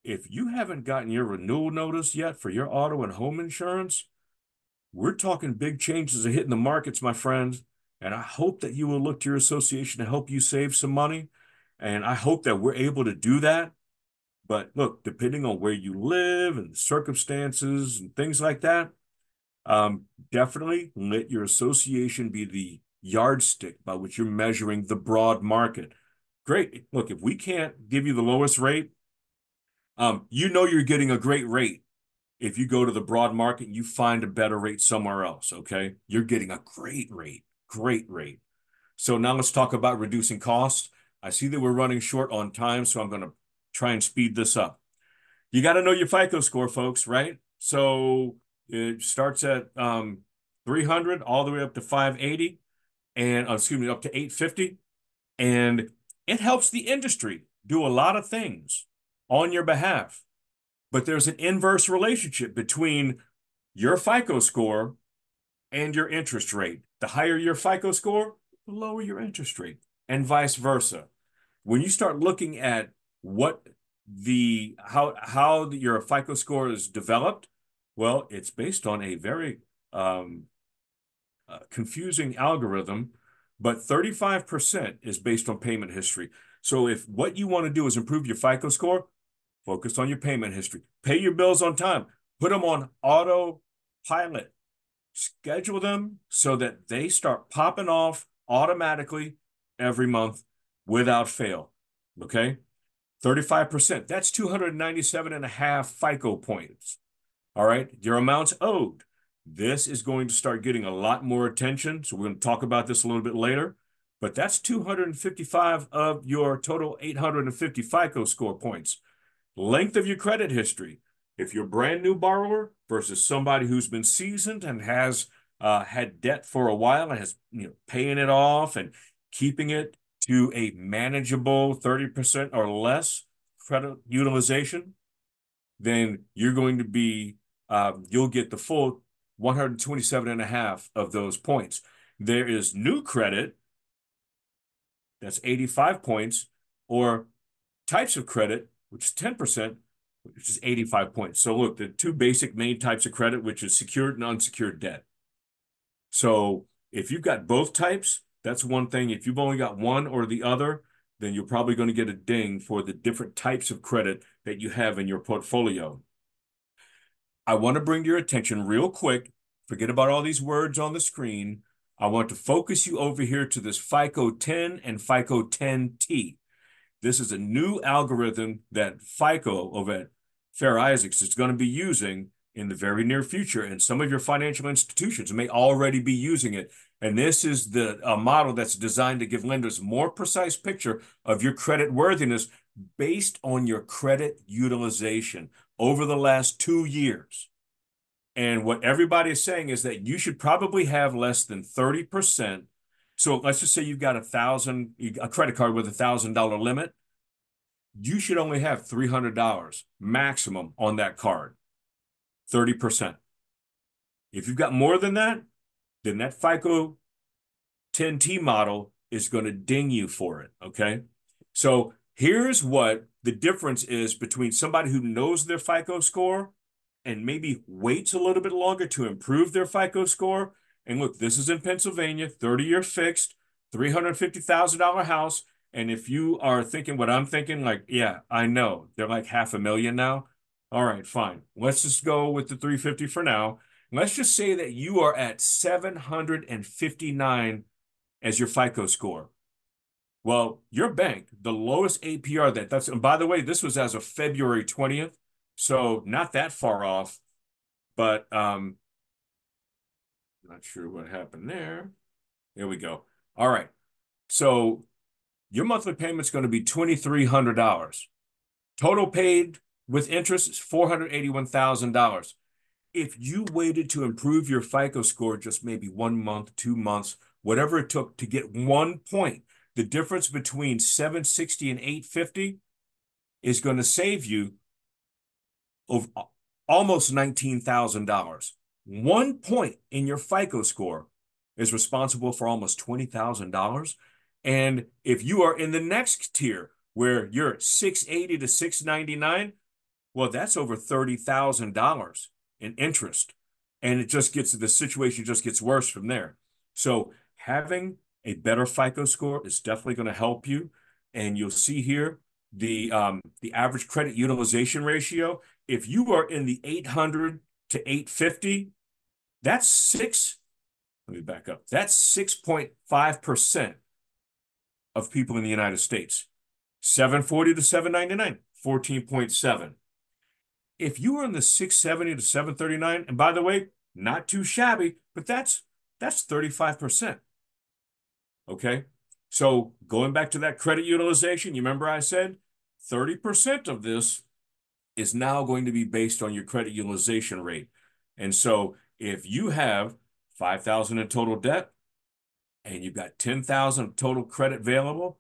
if you haven't gotten your renewal notice yet for your auto and home insurance, we're talking big changes are hitting the markets, my friends. And I hope that you will look to your association to help you save some money. And I hope that we're able to do that. But look, depending on where you live and circumstances and things like that, definitely let your association be the yardstick by which you're measuring the broad market. Great. Look, if we can't give you the lowest rate, you're getting a great rate if you go to the broad market and you find a better rate somewhere else, okay? You're getting a great rate, great rate. So now let's talk about reducing costs. I see that we're running short on time, so I'm going to try and speed this up. You got to know your FICO score, folks, right? So it starts at 300 all the way up to 580 and excuse me, up to 850. And it helps the industry do a lot of things on your behalf. But there's an inverse relationship between your FICO score and your interest rate. The higher your FICO score, the lower your interest rate, and vice versa. When you start looking at what how your FICO score is developed, well, it's based on a very confusing algorithm, but 35% is based on payment history. So if what you want to do is improve your FICO score, focus on your payment history. Pay your bills on time. Put them on autopilot. Schedule them so that they start popping off automatically every month without fail. Okay? 35%. That's 297 and a half FICO points. All right? Your amounts owed. This is going to start getting a lot more attention. So we're going to talk about this a little bit later. But that's 255 of your total 850 FICO score points. Length of your credit history. If you're a brand new borrower versus somebody who's been seasoned and has had debt for a while and has paying it off and keeping it to a manageable 30% or less credit utilization, then you're going to be you'll get the full 127 and a half of those points. There is new credit, that's 85 points, or types of credit, which is 10%, which is 85 points. So look, the two basic main types of credit, which is secured and unsecured debt. So if you've got both types, that's one thing. If you've only got one or the other, then you're probably going to get a ding for the different types of credit that you have in your portfolio. I want to bring to your attention real quick, forget about all these words on the screen. I want to focus you over here to this FICO 10 and FICO 10T. This is a new algorithm that FICO over at Fair Isaacs is going to be using in the very near future, and some of your financial institutions may already be using it. And this is the model that's designed to give lenders a more precise picture of your credit worthiness based on your credit utilization over the last 2 years. And what everybody is saying is that you should probably have less than 30%. So let's just say you've got a credit card with $1,000 limit. You should only have $300 maximum on that card, 30%. If you've got more than that, then that FICO 10T model is going to ding you for it, okay? So here's what the difference is between somebody who knows their FICO score and maybe waits a little bit longer to improve their FICO score. And look, this is in Pennsylvania, 30-year fixed, $350,000 house. And if you are thinking what I'm thinking, like, yeah, I know, they're like $500,000 now. All right, fine. Let's just go with the 350 for now. Let's just say that you are at 759 as your FICO score. Well, your bank, the lowest APR that's, and by the way, this was as of February 20th, so not that far off, but not sure what happened there. There we go. All right. So your monthly payment's going to be $2,300. Total paid with interest is $481,000. If you waited to improve your FICO score just maybe 1 month, 2 months, whatever it took to get 1 point, the difference between 760 and 850 is going to save you of almost $19,000. 1 point in your FICO score is responsible for almost $20,000. And if you are in the next tier where you're 680 to 699, well, that's over $30,000 in interest. And the situation just gets worse from there. So having a better FICO score is definitely going to help you. And you'll see here the average credit utilization ratio. If you are in the 800 to 850, let me back up. That's 6.5% of people in the United States. 740 to 799, 14.7. If you are in the 670 to 739, and by the way, not too shabby, but that's 35%. Okay? So going back to that credit utilization, you remember I said 30% of this is now going to be based on your credit utilization rate. And so if you have 5,000 in total debt, and you've got 10,000 total credit available,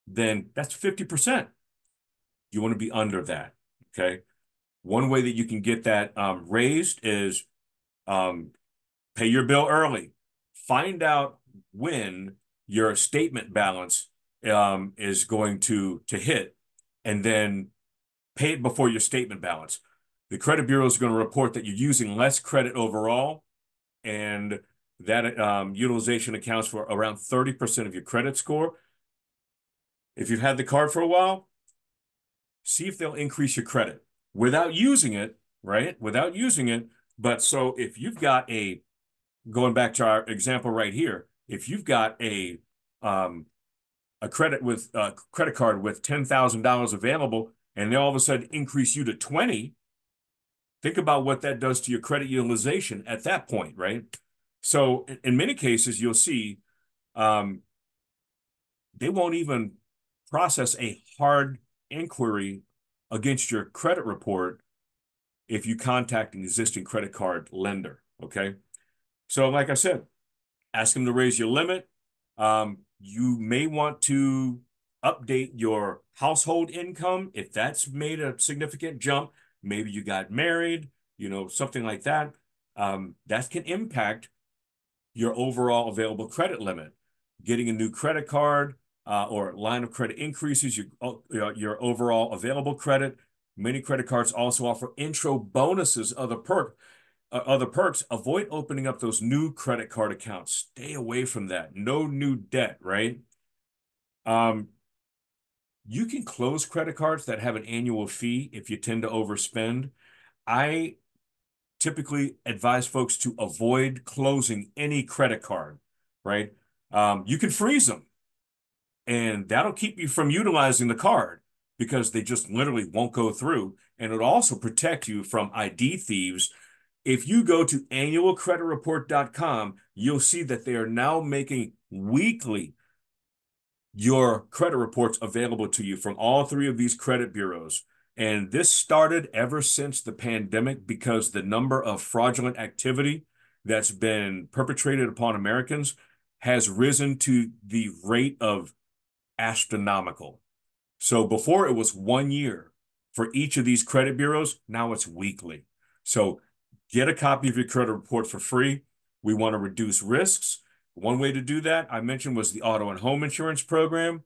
then that's 50%. You want to be under that, okay? One way that you can get that raised is pay your bill early. Find out when your statement balance is going to hit, and then pay it before your statement balance. The credit bureau is going to report that you're using less credit overall, and that utilization accounts for around 30% of your credit score. If you've had the card for a while, see if they'll increase your credit without using it, right? Without using it. But so if you've got going back to our example right here, if you've got a credit card with $10,000 available, and they all of a sudden increase you to 20, think about what that does to your credit utilization at that point, right? So in many cases, you'll see they won't even process a hard inquiry against your credit report if you contact an existing credit card lender, okay? So like I said, ask them to raise your limit. You may want to update your household income if that's made a significant jump. Maybe you got married, something like that. That can impact your overall available credit limit. Getting a new credit card or line of credit increases your overall available credit. Many credit cards also offer intro bonuses, other perks. Avoid opening up those new credit card accounts. Stay away from that. No new debt, right? You can close credit cards that have an annual fee if you tend to overspend. I typically advise folks to avoid closing any credit card, right? You can freeze them, and that'll keep you from utilizing the card because they just literally won't go through. And it'll also protect you from ID thieves. If you go to annualcreditreport.com, you'll see that they are now making weekly your credit reports available to you from all three of these credit bureaus. And this started ever since the pandemic because the number of fraudulent activity that's been perpetrated upon Americans has risen to the rate of astronomical. So before it was 1 year for each of these credit bureaus, now it's weekly. So get a copy of your credit report for free. We want to reduce risks. One way to do that, I mentioned, was the auto and home insurance program.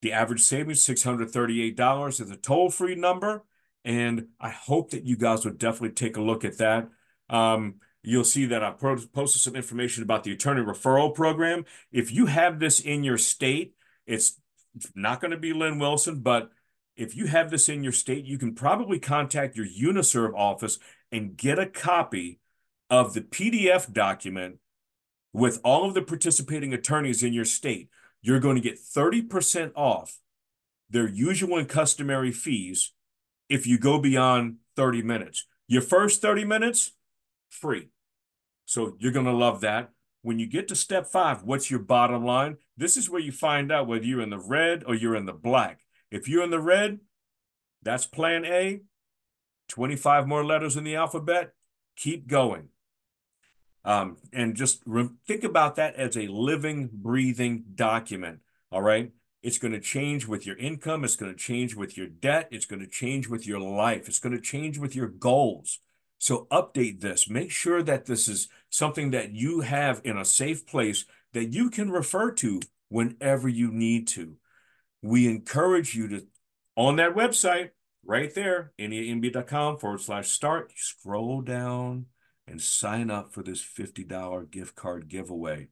The average savings, $638, is a toll-free number, and I hope that you guys would definitely take a look at that. You'll see that I posted some information about the attorney referral program. If you have this in your state, it's not going to be Lynn Wilson, but if you have this in your state, you can probably contact your UniServe office and get a copy of the PDF document with all of the participating attorneys in your state. You're going to get 30% off their usual and customary fees if you go beyond 30 minutes. Your first 30 minutes, free. So you're going to love that. When you get to step 5, what's your bottom line? This is where you find out whether you're in the red or you're in the black. If you're in the red, that's plan A. 25 more letters in the alphabet. Keep going. And just think about that as a living, breathing document, all right? It's going to change with your income. It's going to change with your debt. It's going to change with your life. It's going to change with your goals. So update this. Make sure that this is something that you have in a safe place that you can refer to whenever you need to. We encourage you to, on that website, right there, neanb.com/start, scroll down and sign up for this $50 gift card giveaway.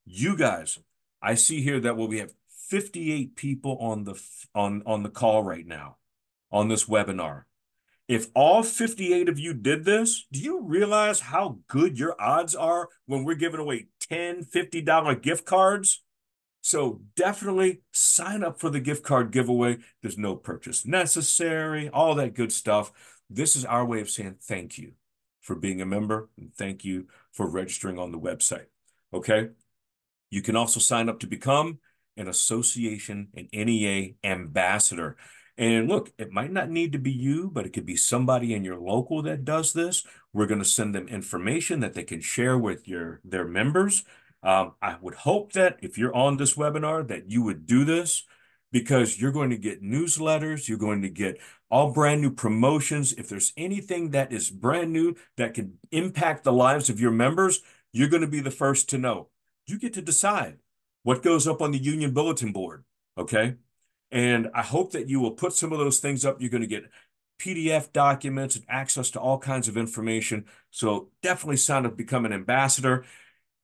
You guys, I see here that we have 58 people on the call right now on this webinar. If all 58 of you did this, do you realize how good your odds are when we're giving away 10 $50 gift cards? So definitely sign up for the gift card giveaway. There's no purchase necessary, all that good stuff. This is our way of saying thank you for being a member, and thank you for registering on the website, okay? You can also sign up to become an association, an NEA ambassador. And look, it might not need to be you, but it could be somebody in your local that does this. We're going to send them information that they can share with their members. I would hope that if you're on this webinar, that you would do this because you're going to get newsletters, you're going to get all brand new promotions. If there's anything that is brand new that can impact the lives of your members, you're going to be the first to know. You get to decide what goes up on the union bulletin board, okay? And I hope that you will put some of those things up. You're going to get PDF documents and access to all kinds of information. So definitely sign up to become an ambassador.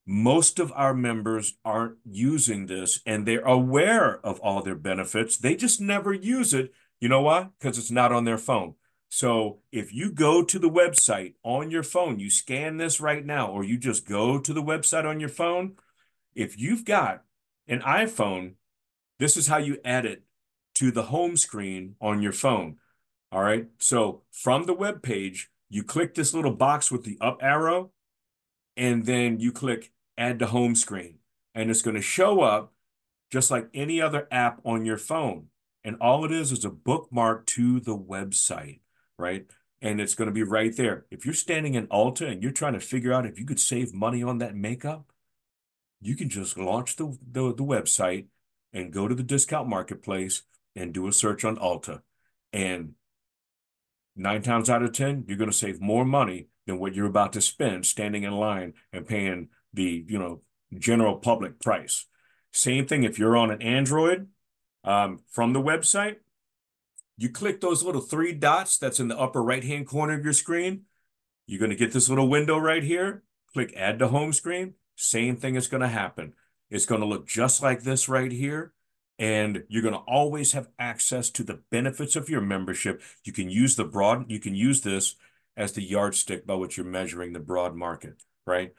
Most of our members aren't using this and they're aware of all their benefits. They just never use it. You know why? Because it's not on their phone. So if you go to the website on your phone, you scan this right now, or you just go to the website on your phone. If you've got an iPhone, this is how you add it to the home screen on your phone. All right. So from the web page, you click this little box with the up arrow, and then you click add to home screen. And it's going to show up just like any other app on your phone. And all it is a bookmark to the website, right? And it's going to be right there. If you're standing in Ulta and you're trying to figure out if you could save money on that makeup, you can just launch the website and go to the discount marketplace and do a search on Ulta. And 9 times out of 10, you're going to save more money than what you're about to spend standing in line and paying the, general public price. Same thing if you're on an Android, from the website, you click those little 3 dots that's in the upper right-hand corner of your screen. You're going to get this little window right here. Click add to home screen. Same thing is going to happen. It's going to look just like this right here. And you're going to always have access to the benefits of your membership. You can use this as the yardstick by which you're measuring the broad market, right?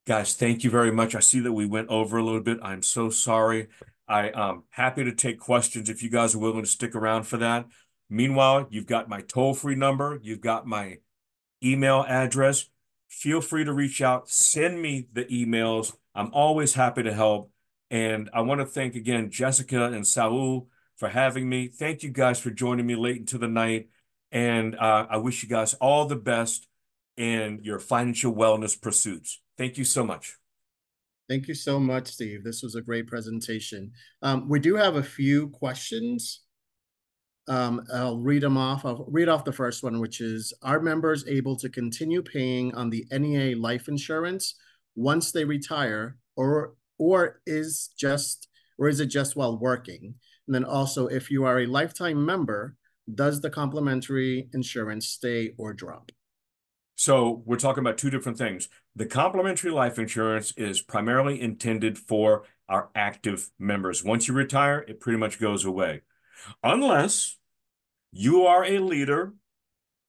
Guys, thank you very much. I see that we went over a little bit. I'm so sorry. I'm happy to take questions if you guys are willing to stick around for that. Meanwhile, you've got my toll-free number. You've got my email address. Feel free to reach out. Send me the emails. I'm always happy to help. And I want to thank again Jessica and Saul for having me. Thank you guys for joining me late into the night. And I wish you guys all the best in your financial wellness pursuits. Thank you so much. Thank you so much, Steve. This was a great presentation. We do have a few questions. I'll read them off. I'll read off the first one, which is, are members able to continue paying on the NEA life insurance once they retire, or is it just while working? And then also, if you are a lifetime member, does the complimentary insurance stay or drop? So we're talking about two different things. The complimentary life insurance is primarily intended for our active members. Once you retire, it pretty much goes away. Unless you are a leader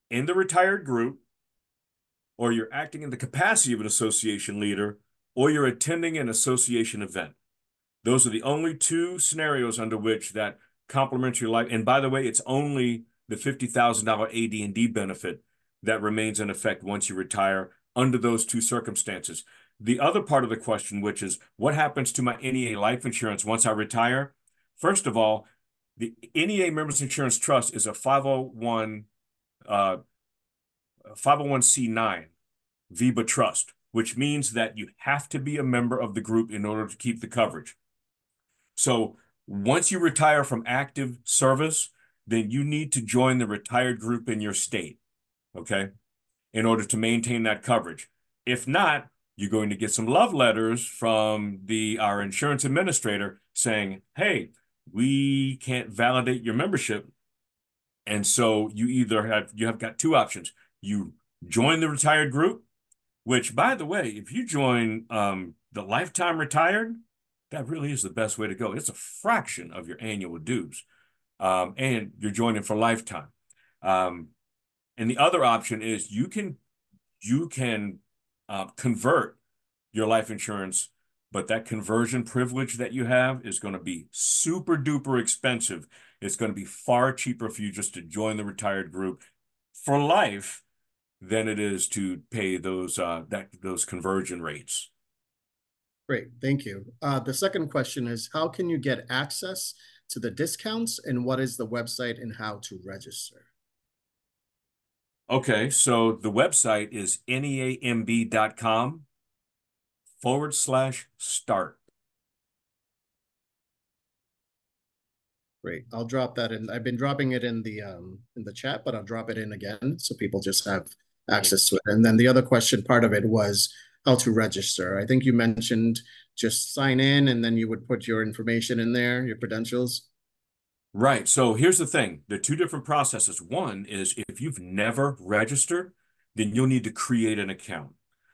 in the retired group, or you're acting in the capacity of an association leader, or you're attending an association event. Those are the only two scenarios under which that complimentary life, and by the way, it's only the $50,000 AD&D benefit that remains in effect once you retire under those two circumstances. The other part of the question, which is what happens to my NEA life insurance once I retire? First of all, the NEA Members Insurance Trust is a 501c9 VEBA trust, which means that you have to be a member of the group in order to keep the coverage. So once you retire from active service, then you need to join the retired group in your state, okay, in order to maintain that coverage. If not, you're going to get some love letters from our insurance administrator saying, hey, we can't validate your membership. And so you have got two options. You join the retired group, which, by the way, if you join the lifetime retired, that really is the best way to go. It's a fraction of your annual dues, and you're joining for lifetime. And the other option is you can convert your life insurance, but that conversion privilege that you have is going to be super duper expensive. It's going to be far cheaper for you just to join the retired group for life than it is to pay those conversion rates. Great, thank you. The second question is, how can you get access to the discounts, and what is the website and how to register? Okay, so the website is neamb.com/start. Great. I'll drop that in. I've been dropping it in the chat, but I'll drop it in again so people just have access to it. And then the other question, part of it was how to register. I think you mentioned just sign in and then you would put your information in there, your credentials. Right. So here's the thing. There are two different processes. One is if you've never registered, then you'll need to create an account.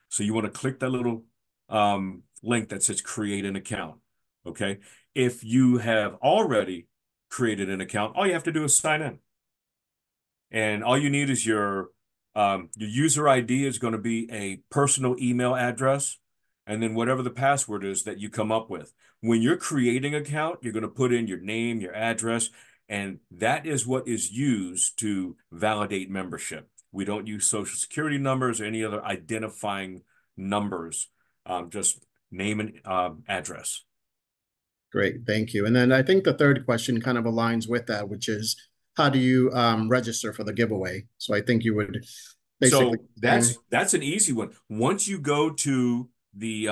So you want to click that little link that says create an account. Okay. If you have already created an account, all you have to do is sign in. And all you need is your user ID is going to be a personal email address, and then whatever the password is that you come up with. When you're creating an account, you're going to put in your name, your address, and that is what is used to validate membership. We don't use social security numbers or any other identifying numbers, just name and address. Great, thank you. And then I think the third question kind of aligns with that, which is how do you register for the giveaway? So I think you would basically So that's an easy one. Once you go to the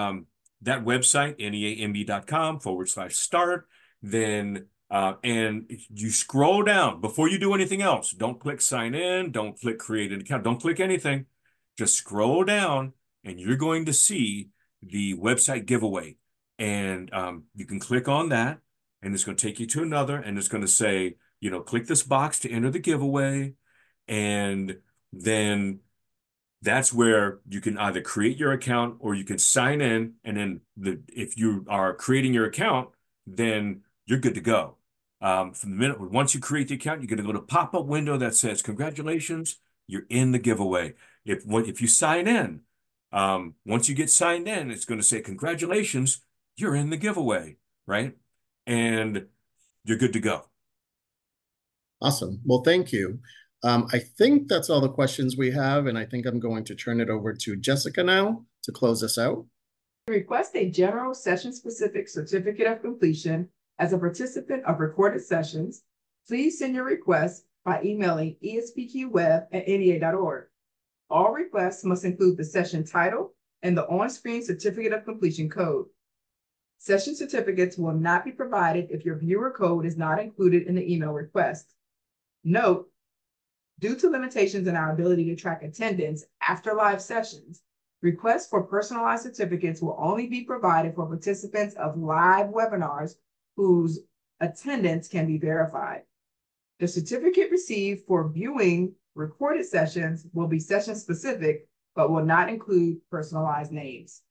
that website, neamb.com/start, then and you scroll down before you do anything else. Don't click sign in, don't click create an account, don't click anything. Just scroll down and you're going to see the website giveaway. And you can click on that and it's going to take you to another and it's going to say, click this box to enter the giveaway. And then that's where you can either create your account or you can sign in. And then if you are creating your account, then you're good to go. From the minute once you create the account, you're going to go to a pop-up window that says, congratulations, you're in the giveaway. If you sign in, once you get signed in, it's going to say, congratulations, you're in the giveaway, right? And you're good to go. Awesome. Well, thank you. I think that's all the questions we have, and I think I'm going to turn it over to Jessica now to close us out. Request a general session-specific certificate of completion as a participant of recorded sessions. Please send your request by emailing espqweb@nea.org. All requests must include the session title and the on-screen certificate of completion code. Session certificates will not be provided if your viewer code is not included in the email request. Note, due to limitations in our ability to track attendance after live sessions, requests for personalized certificates will only be provided for participants of live webinars whose attendance can be verified. The certificate received for viewing recorded sessions will be session specific, but will not include personalized names.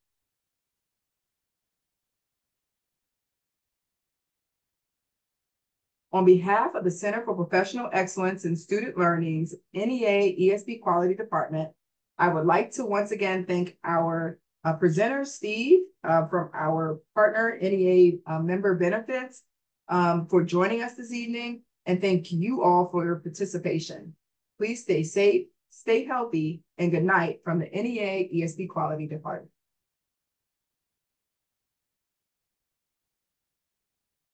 On behalf of the Center for Professional Excellence in Student Learning's NEA ESP Quality Department, I would like to once again thank our presenter, Steve, from our partner, NEA Member Benefits, for joining us this evening, and thank you all for your participation. Please stay safe, stay healthy, and good night from the NEA ESP Quality Department.